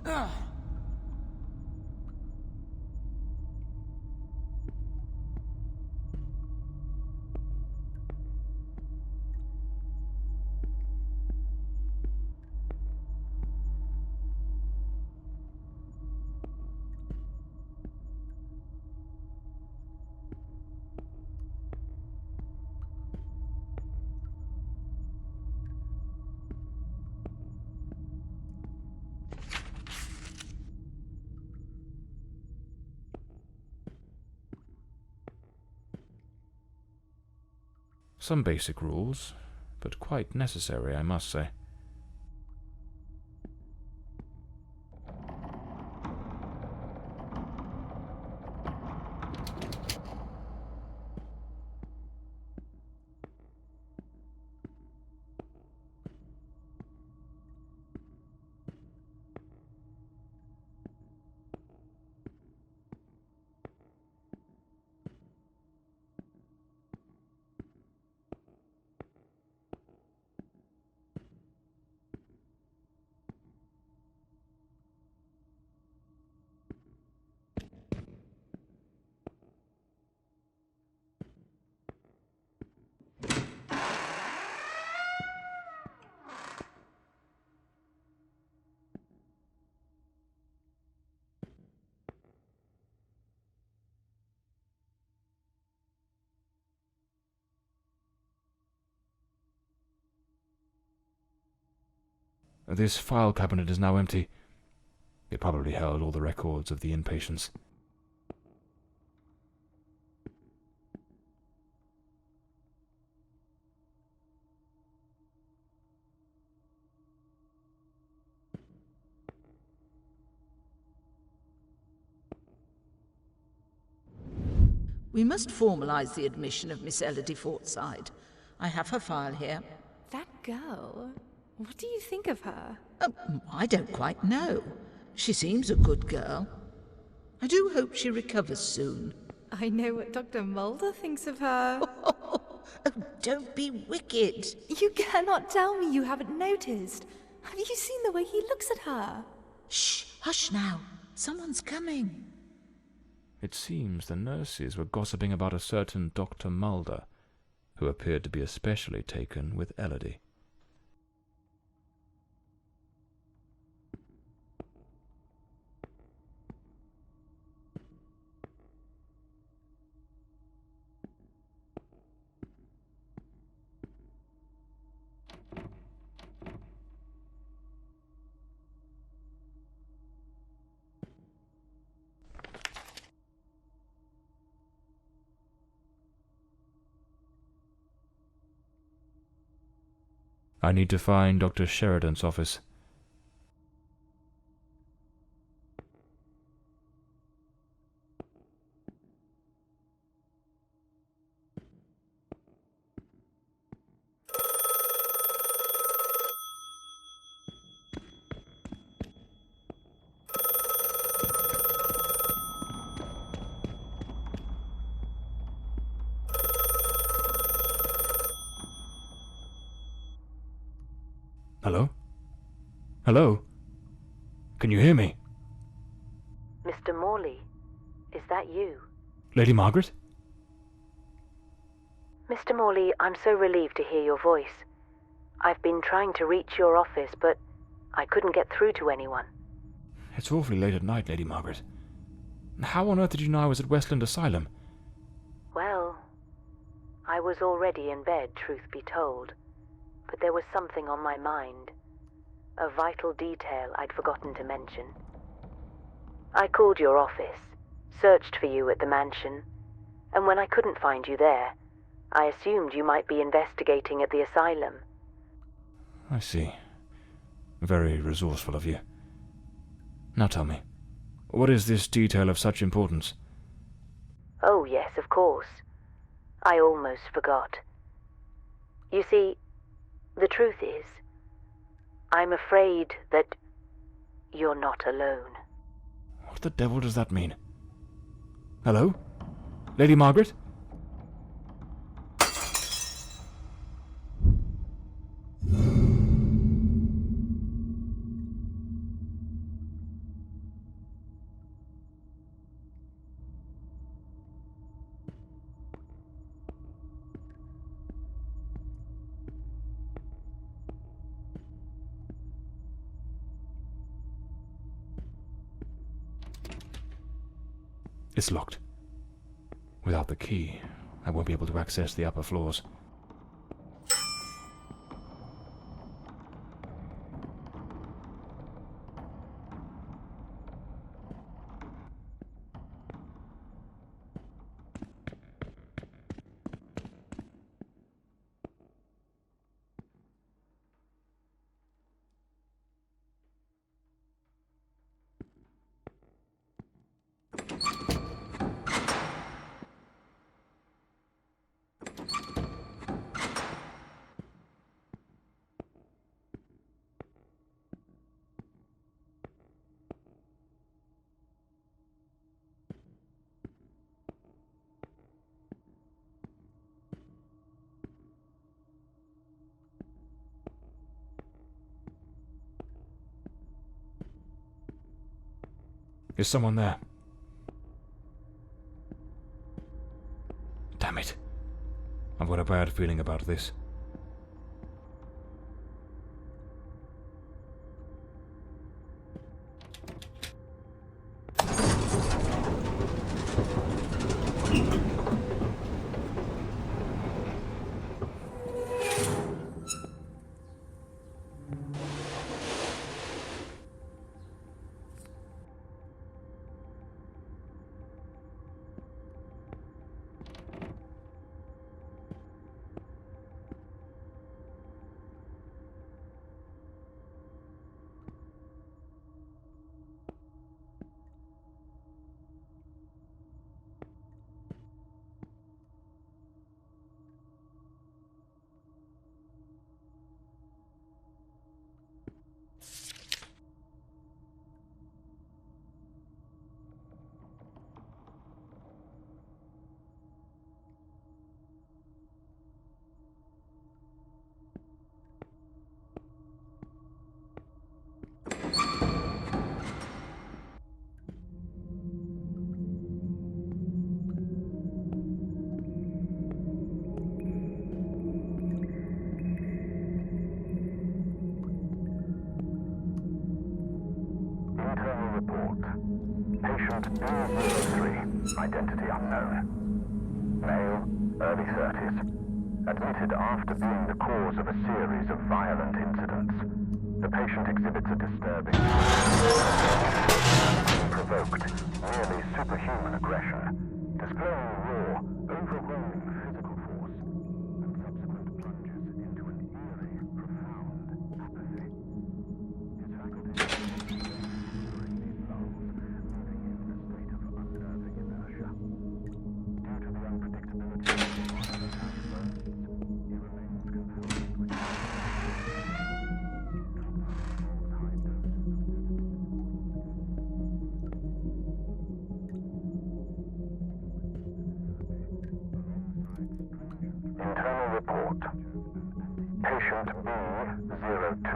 Some basic rules, but quite necessary, I must say. This file cabinet is now empty. It probably held all the records of the inpatients. We must formalize the admission of Miss Elodie Fortside. I have her file here. That girl? What do you think of her? I don't quite know. She seems a good girl. I do hope she recovers soon. I know what Dr. Mulder thinks of her. Oh, don't be wicked. You cannot tell me you haven't noticed. Have you seen the way he looks at her? Shh, hush now. Someone's coming. It seems the nurses were gossiping about a certain Dr. Mulder, who appeared to be especially taken with Elodie. I need to find Dr. Sheridan's office. Hello? Hello? Can you hear me? Mr. Morley, is that you? Lady Margaret? Mr. Morley, I'm so relieved to hear your voice. I've been trying to reach your office, but I couldn't get through to anyone. It's awfully late at night, Lady Margaret. How on earth did you know I was at Westland Asylum? Well, I was already in bed, truth be told. But there was something on my mind. A vital detail I'd forgotten to mention. I called your office, searched for you at the mansion, and when I couldn't find you there, I assumed you might be investigating at the asylum. I see. Very resourceful of you. Now tell me, what is this detail of such importance? Oh yes, of course. I almost forgot. You see, the truth is, I'm afraid that you're not alone. What the devil does that mean? Hello? Lady Margaret? It's locked. Without the key, I won't be able to access the upper floors. Is someone there? Damn it. I've got a bad feeling about this. Patient B03, identity unknown. Male, early 30s. Admitted after being the cause of a series of violent incidents. The patient exhibits a disturbing, unprovoked, nearly superhuman aggression, displaying raw, overwhelming physical force, and subsequent plunges into an eerie, profound apathy. His faculties during these lulls, leaving him in a state of unnerving inertia. Due to the unpredictability of the violent outbursts, he remains compelled to switch. Internal report. Patient B02.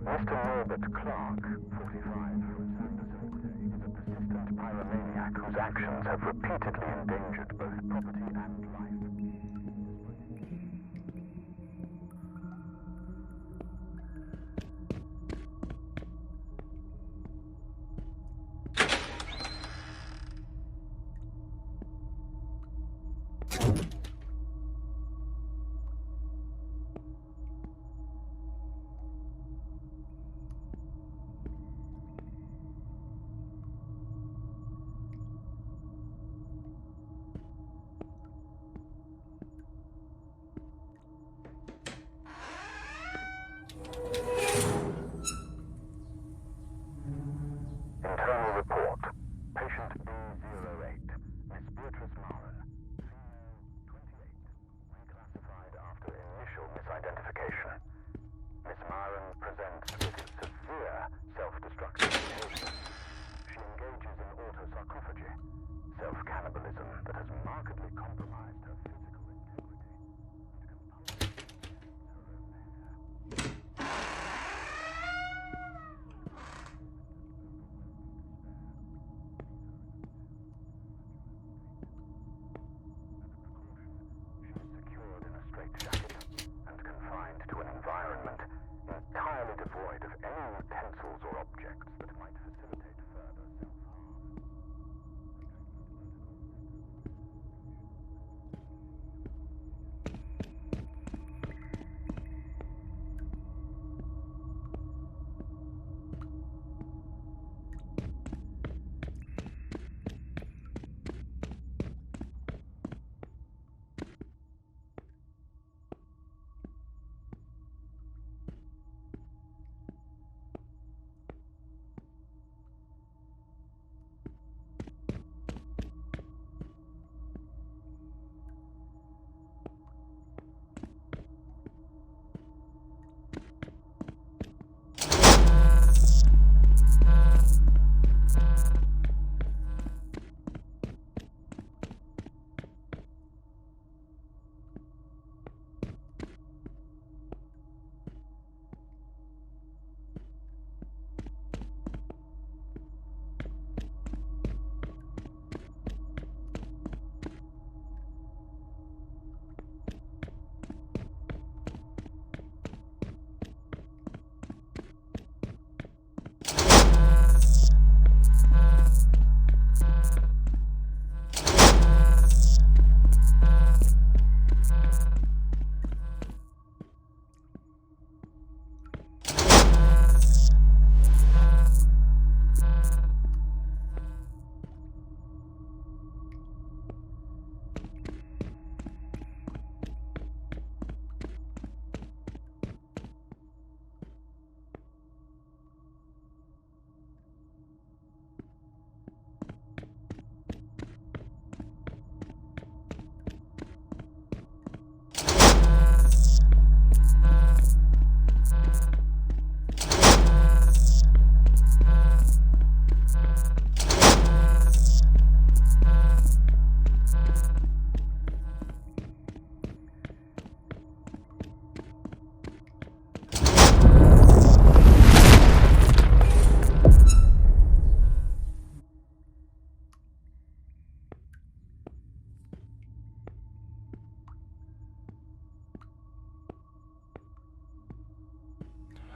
Mr. Norbert Clark, 45, from Sanderson, is a persistent pyromaniac whose actions have repeatedly endangered both property and life.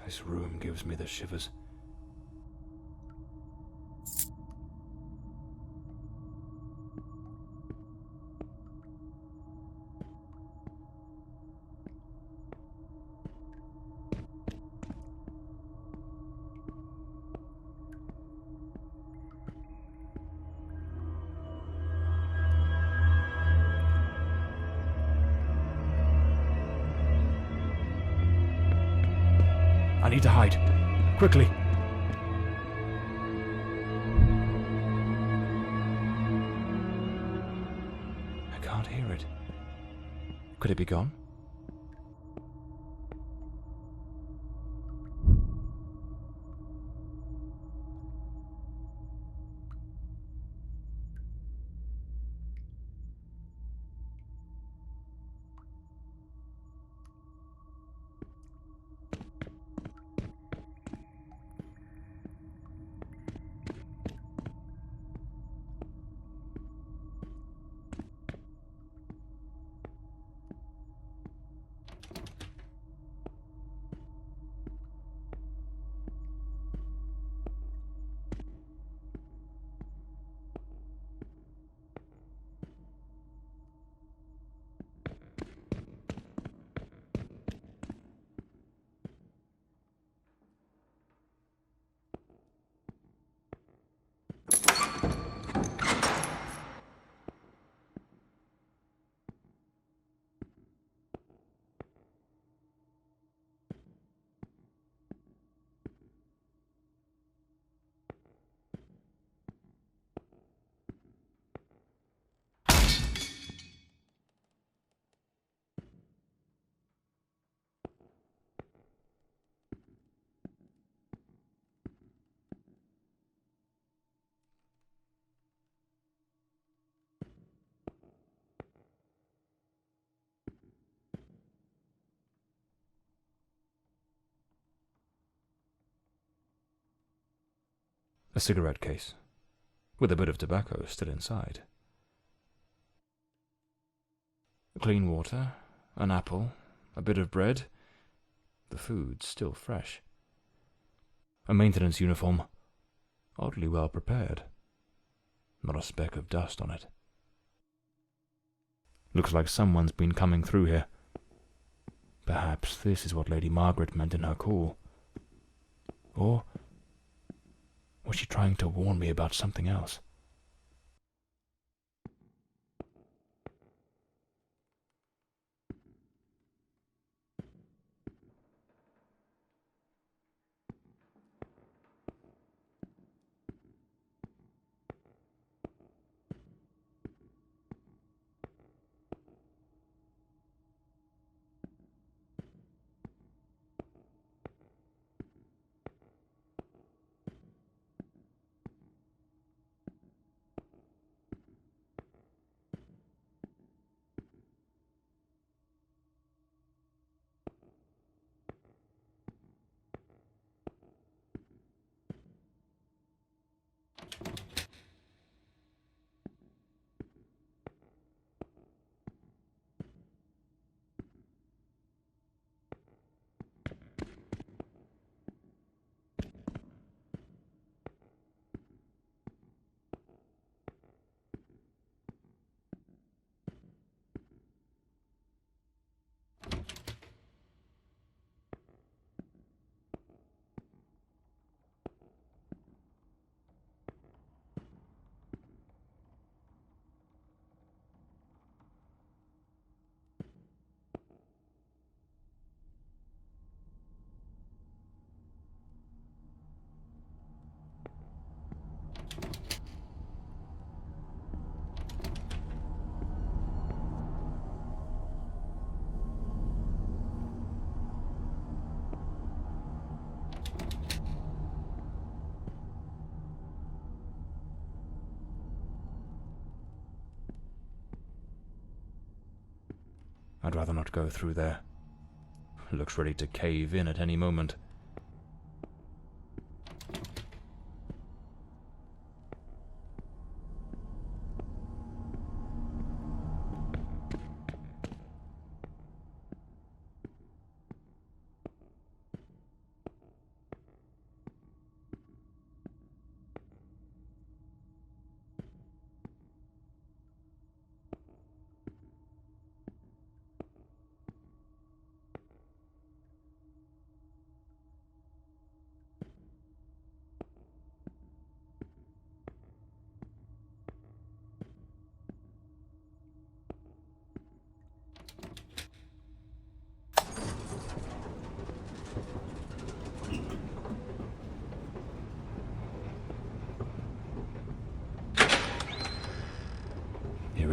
This room gives me the shivers. I need to hide. Quickly! I can't hear it. Could it be gone? A cigarette case, with a bit of tobacco still inside. Clean water, an apple, a bit of bread. The food's still fresh. A maintenance uniform, oddly well prepared. Not a speck of dust on it. Looks like someone's been coming through here. Perhaps this is what Lady Margaret meant in her call. Or was she trying to warn me about something else? I'd rather not go through there. Looks ready to cave in at any moment.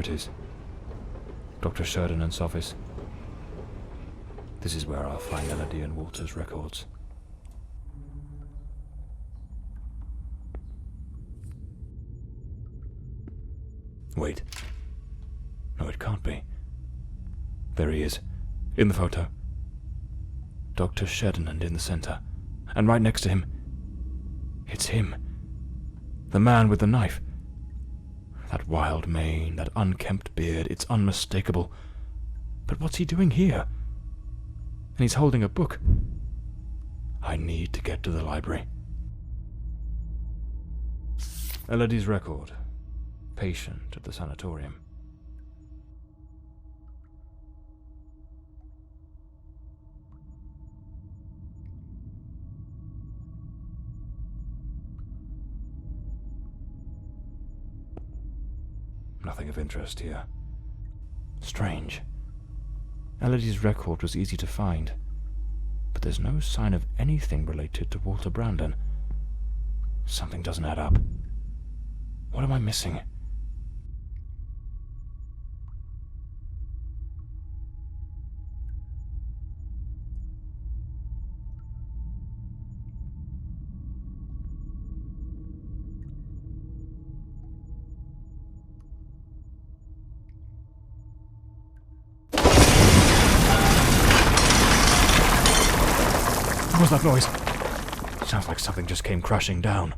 it is. Dr. Sheridan's office. This is where I'll find Elodie and Walter's records. Wait. No, it can't be. There he is, in the photo. Dr. Sheridan in the center, and right next to him, it's him. The man with the knife. That wild mane, that unkempt beard, it's unmistakable. But what's he doing here? And he's holding a book. I need to get to the library. Elodie's record. Patient at the sanatorium. Nothing of interest here. Strange. Elodie's record was easy to find, but there's no sign of anything related to Walter Brandon. Something doesn't add up. What am I missing? What was that noise? Sounds like something just came crashing down.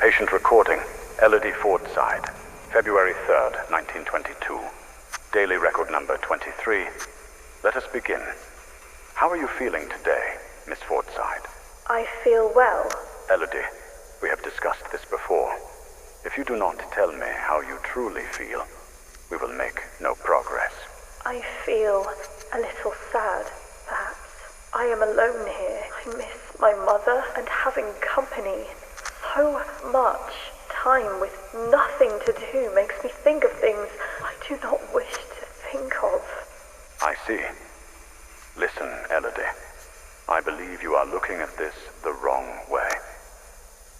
Patient recording, Elodie Fordside, February 3rd, 1922. Daily record number 23. Let us begin. How are you feeling today, Miss Fordside? I feel well. Elodie, we have discussed this before. If you do not tell me how you truly feel, we will make no progress. I feel a little sad, perhaps. I am alone here. I miss my mother and having company. So much time with nothing to do makes me think of things I do not wish to think of. I see. Listen, Elodie. I believe you are looking at this the wrong way.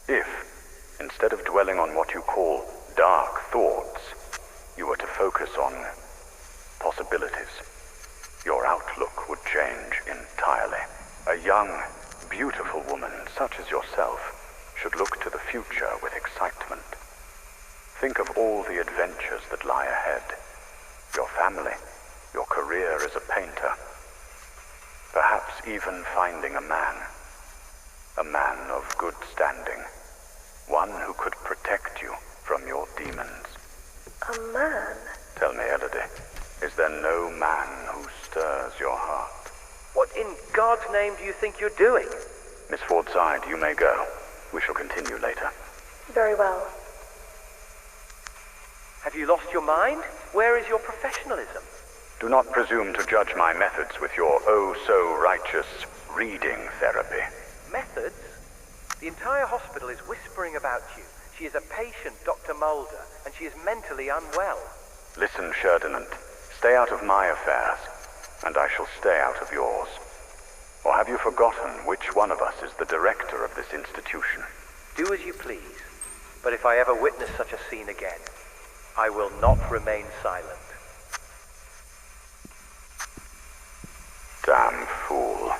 If, instead of dwelling on what you call dark thoughts, you were to focus on possibilities, your outlook would change entirely. A young, beautiful woman such as yourself should look to the future with excitement. Think of all the adventures that lie ahead. Your family, your career as a painter. Perhaps even finding a man of good standing. One who could protect you from your demons. A man? Tell me, Elodie, is there no man who stirs your heart? What in God's name do you think you're doing? Miss Fordside, you may go. We shall continue later. Very well. Have you lost your mind? Where is your professionalism? Do not presume to judge my methods with your oh-so-righteous reading therapy. Methods? The entire hospital is whispering about you. She is a patient, Dr. Mulder, and she is mentally unwell. Listen, Ferdinand. Stay out of my affairs, and I shall stay out of yours. Or have you forgotten which one of us is the director of this institution? Do as you please, but if I ever witness such a scene again, I will not remain silent. Damn fool.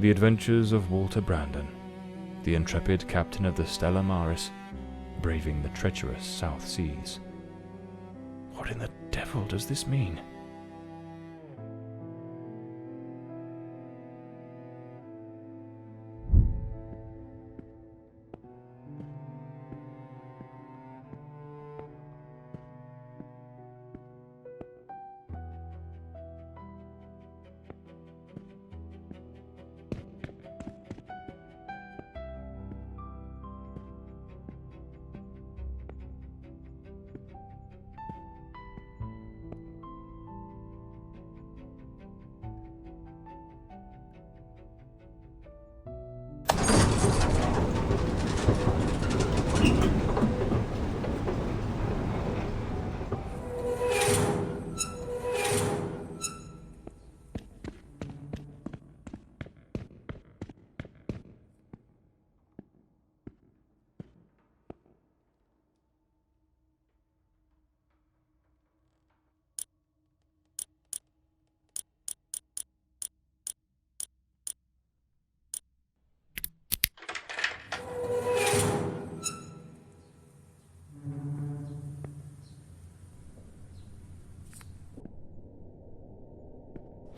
The Adventures of Walter Brandon, the intrepid captain of the Stella Maris, braving the treacherous South Seas. What in the devil does this mean?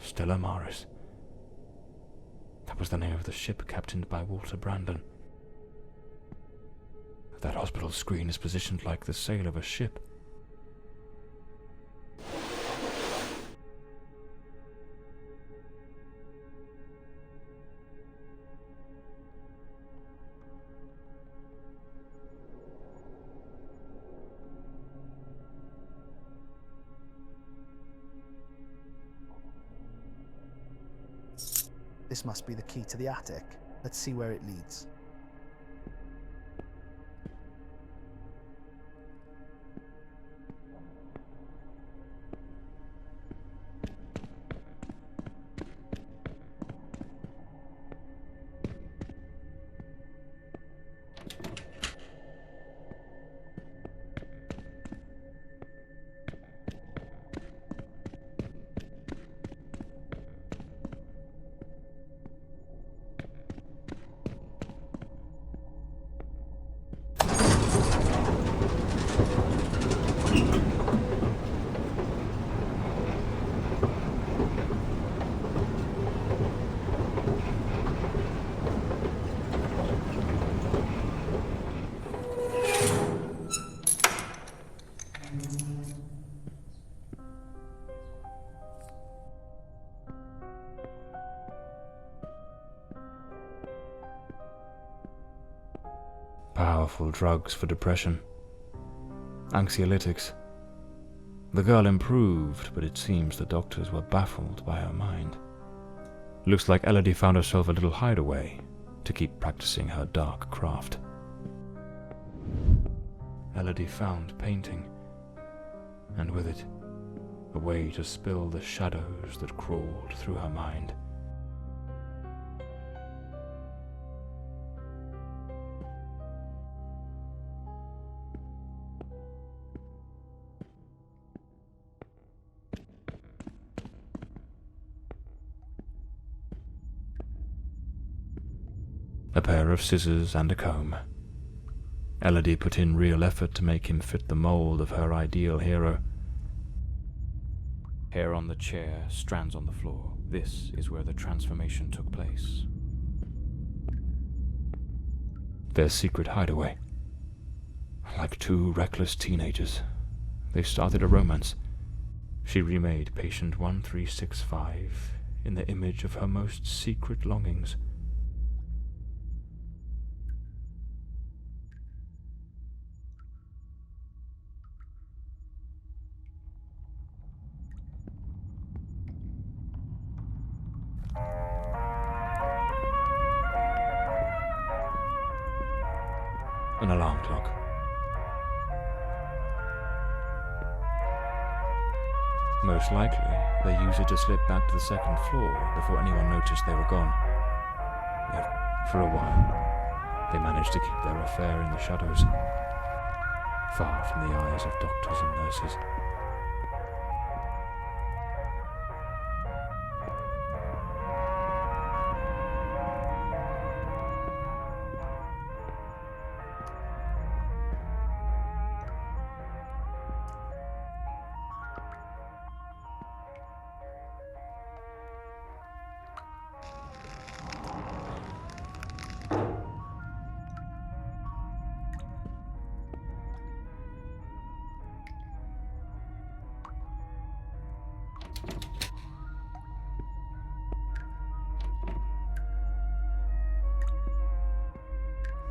Stella Maris. That was the name of the ship captained by Walter Brandon. That hospital screen is positioned like the sail of a ship. This must be the key to the attic. Let's see where it leads. Powerful drugs for depression. Anxiolytics. The girl improved, but it seems the doctors were baffled by her mind. Looks like Elodie found herself a little hideaway to keep practicing her dark craft. Elodie found painting, and with it, a way to spill the shadows that crawled through her mind. A pair of scissors and a comb. Elodie put in real effort to make him fit the mold of her ideal hero. Hair on the chair, strands on the floor. This is where the transformation took place. Their secret hideaway. Like two reckless teenagers, they started a romance. She remade patient 1365 in the image of her most secret longings. An alarm clock. Most likely, they used it to slip back to the second floor before anyone noticed they were gone. Yet, for a while, they managed to keep their affair in the shadows, far from the eyes of doctors and nurses.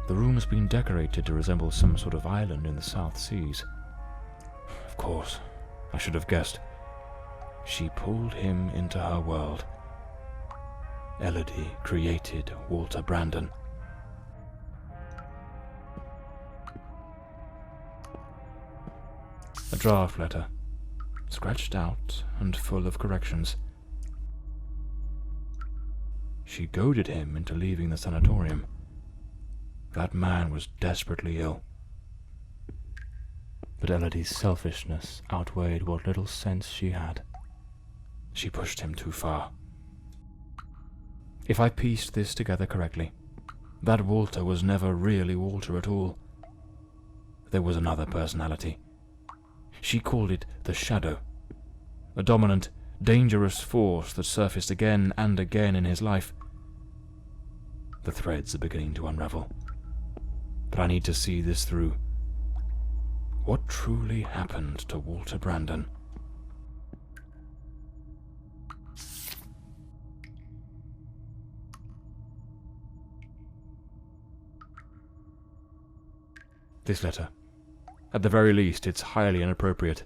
The room has been decorated to resemble some sort of island in the South Seas. Of course, I should have guessed. She pulled him into her world. Elodie created Walter Brandon. A draft letter, scratched out and full of corrections. She goaded him into leaving the sanatorium. That man was desperately ill. But Elodie's selfishness outweighed what little sense she had. She pushed him too far. If I pieced this together correctly, that Walter was never really Walter at all. There was another personality. She called it the Shadow, a dominant, dangerous force that surfaced again and again in his life. The threads are beginning to unravel. But I need to see this through. What truly happened to Walter Brandon? This letter. At the very least, it's highly inappropriate.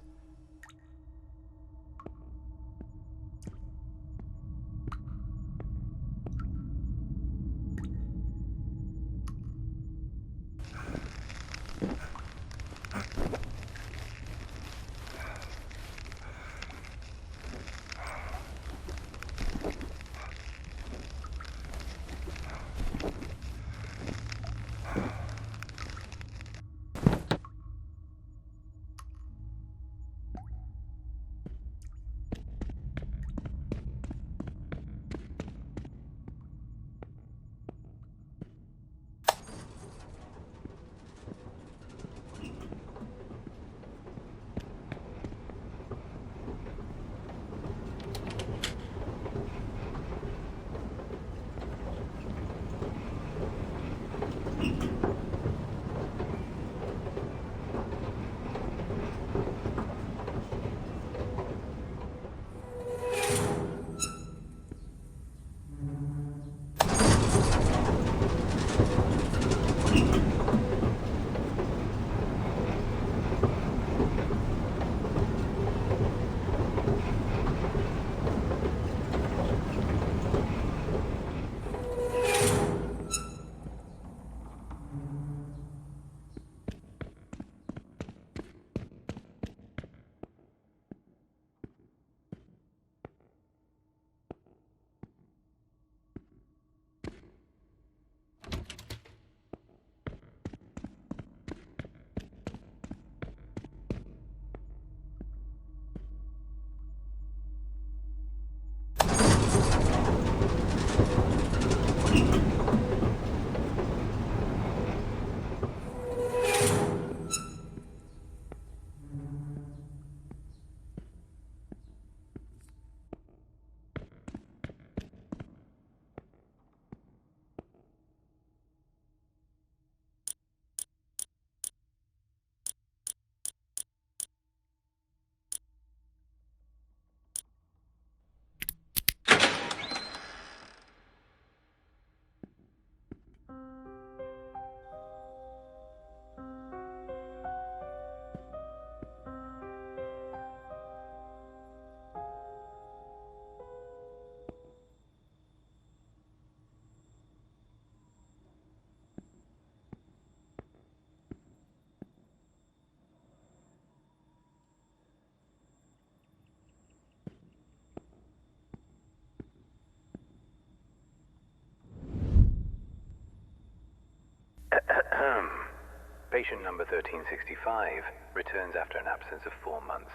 Patient number 1365 returns after an absence of 4 months.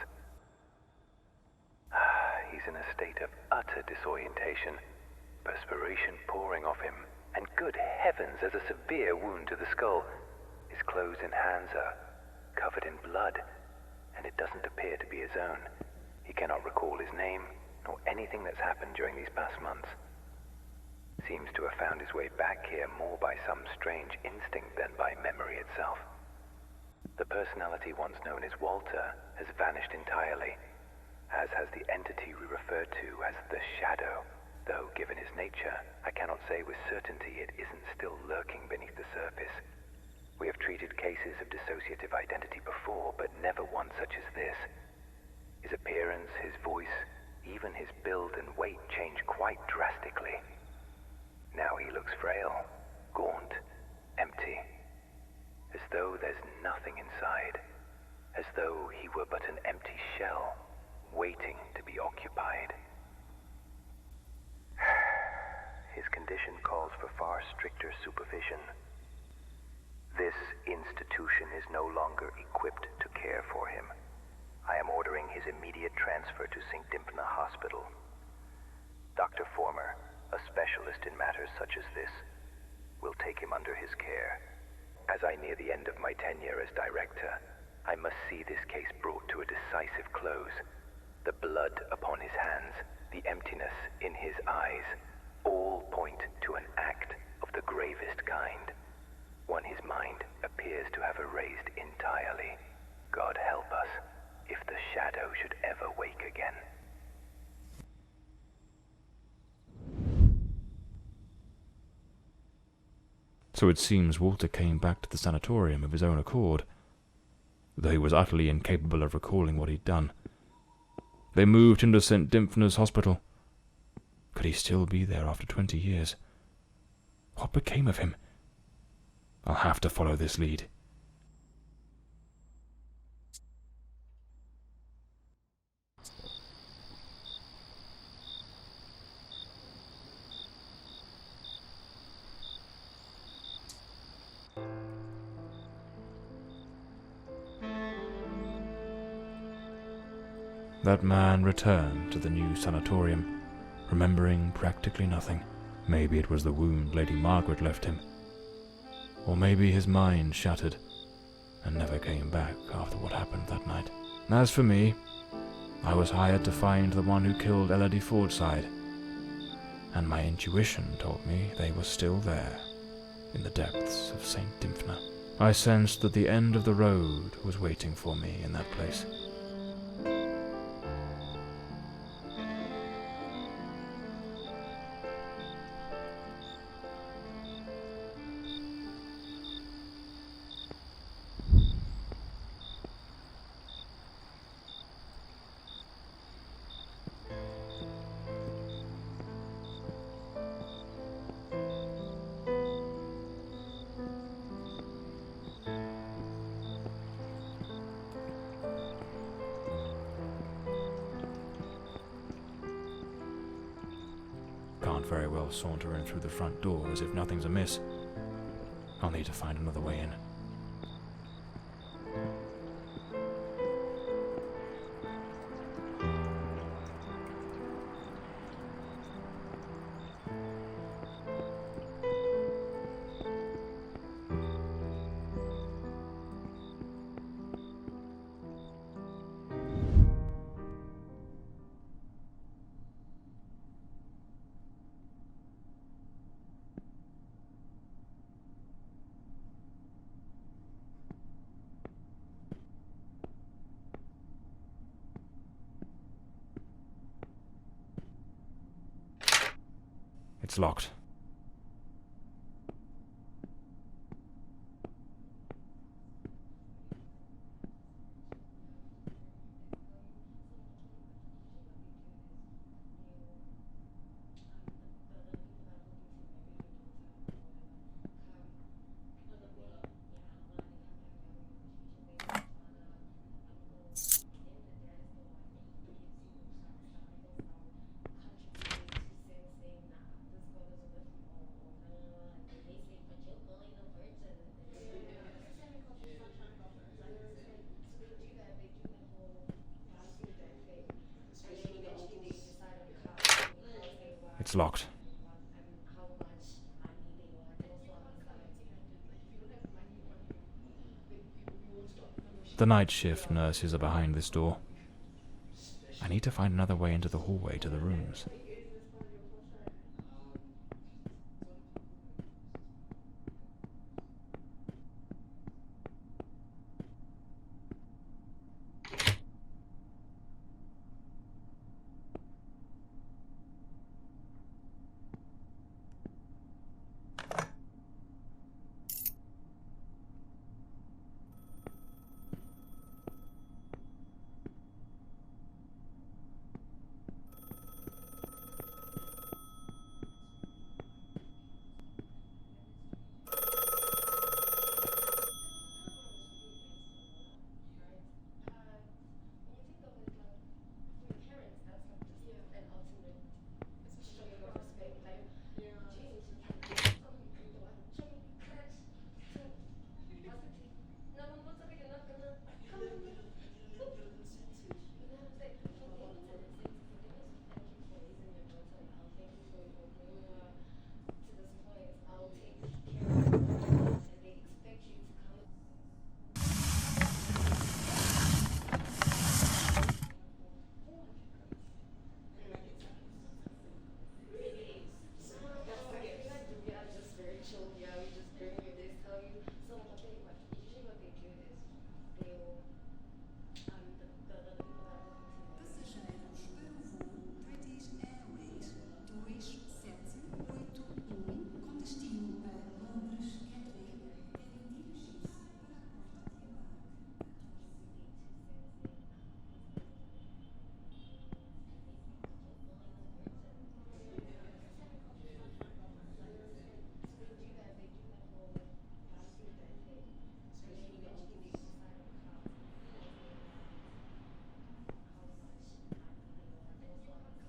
He's in a state of utter disorientation, perspiration pouring off him, and good heavens, there's a severe wound to the skull. His clothes and hands are covered in blood, and it doesn't appear to be his own. He cannot recall his name, nor anything that's happened during these past months. Seems to have found his way back here more by some strange instinct than by memory itself. The personality once known as Walter has vanished entirely, as has the entity we refer to as the Shadow, though given his nature, I cannot say with certainty it isn't still lurking beneath the surface. We have treated cases of dissociative identity before, but never one such as this. His appearance, his voice, even his build and weight change quite drastically. Now he looks frail, gaunt, empty, as though there's nothing inside, as though he were but an empty shell, waiting to be occupied. His condition calls for far stricter supervision. This institution is no longer equipped to care for him. I am ordering his immediate transfer to St. Dymphna Hospital. Dr. Former, a specialist in matters such as this, will take him under his care. As I near the end of my tenure as director, I must see this case brought to a decisive close. The blood upon his hands, the emptiness in his eyes, all point to an act of the gravest kind. One his mind appears to have erased entirely. God help us, if the Shadow should ever wake again. So it seems Walter came back to the sanatorium of his own accord, though he was utterly incapable of recalling what he'd done. They moved him to St. Dymphna's Hospital. Could he still be there after 20 years? What became of him? I'll have to follow this lead. That man returned to the new sanatorium, remembering practically nothing. Maybe it was the wound Lady Margaret left him. Or maybe his mind shattered and never came back after what happened that night. As for me, I was hired to find the one who killed Elodie Fordside, and my intuition told me they were still there, in the depths of St. Dymphna. I sensed that the end of the road was waiting for me in that place. Can't very well saunter in through the front door as if nothing's amiss. I'll need to find another way in. It's locked. It's locked. The night shift nurses are behind this door. I need to find another way into the hallway to the rooms.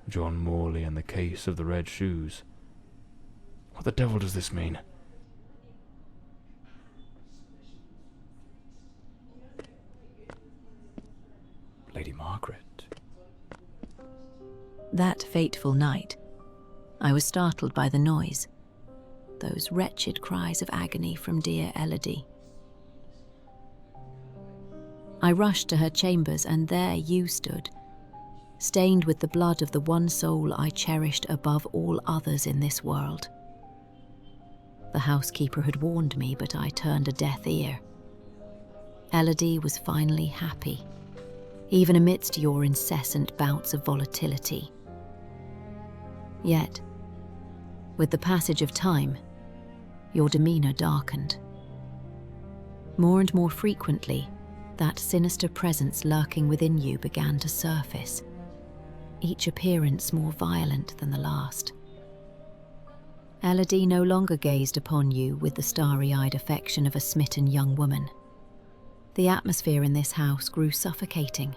John Morley and the case of the red shoes. What the devil does this mean? Lady Margaret. That fateful night, I was startled by the noise. Those wretched cries of agony from dear Elodie. I rushed to her chambers, and there you stood, stained with the blood of the one soul I cherished above all others in this world. The housekeeper had warned me, but I turned a deaf ear. Elodie was finally happy, even amidst your incessant bouts of volatility. Yet, with the passage of time, your demeanour darkened. More and more frequently, that sinister presence lurking within you began to surface, each appearance more violent than the last. Elodie no longer gazed upon you with the starry-eyed affection of a smitten young woman. The atmosphere in this house grew suffocating,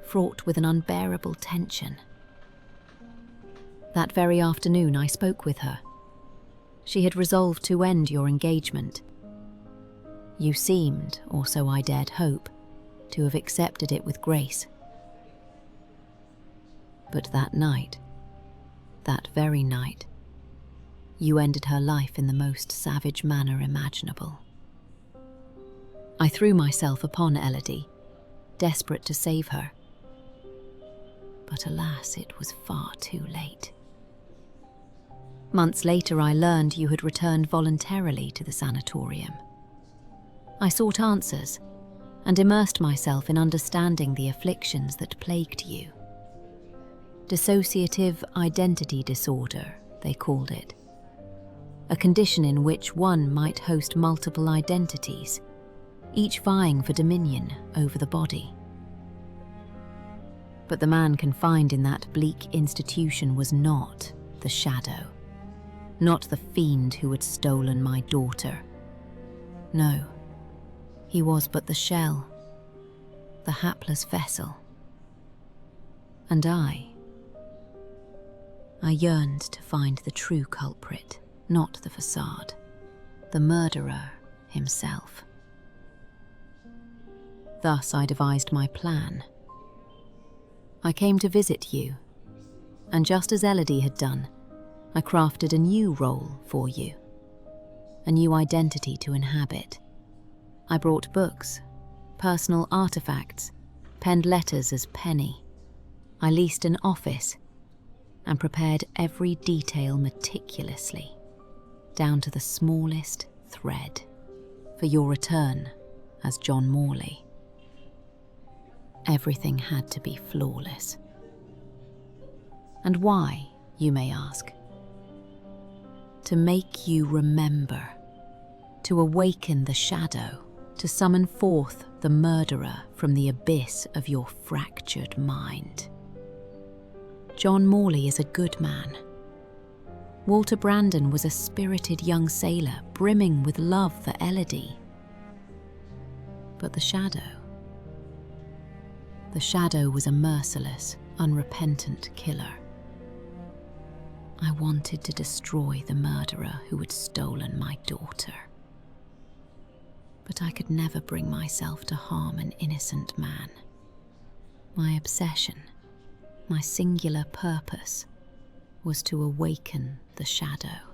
fraught with an unbearable tension. That very afternoon I spoke with her. She had resolved to end your engagement. You seemed, or so I dared hope, to have accepted it with grace. But that night, that very night, you ended her life in the most savage manner imaginable. I threw myself upon Elodie, desperate to save her. But alas, it was far too late. Months later, I learned you had returned voluntarily to the sanatorium. I sought answers and immersed myself in understanding the afflictions that plagued you. Dissociative identity disorder, they called it. A condition in which one might host multiple identities, each vying for dominion over the body. But the man confined in that bleak institution was not the shadow, not the fiend who had stolen my daughter. No, he was but the shell, the hapless vessel. And I yearned to find the true culprit, not the facade, the murderer himself. Thus I devised my plan. I came to visit you, And just as Elodie had done, I crafted a new role for you. A new identity to inhabit. I brought books, personal artifacts, penned letters as Penny. I leased an office and prepared every detail meticulously, down to the smallest thread, for your return as John Morley. Everything had to be flawless. And why, you may ask? To make you remember, to awaken the shadow, to summon forth the murderer from the abyss of your fractured mind. John Morley is a good man. Walter Brandon was a spirited young sailor brimming with love for Elodie. But the shadow was a merciless, unrepentant killer. I wanted to destroy the murderer who had stolen my daughter. But I could never bring myself to harm an innocent man. My obsession, my singular purpose, was to awaken the shadow.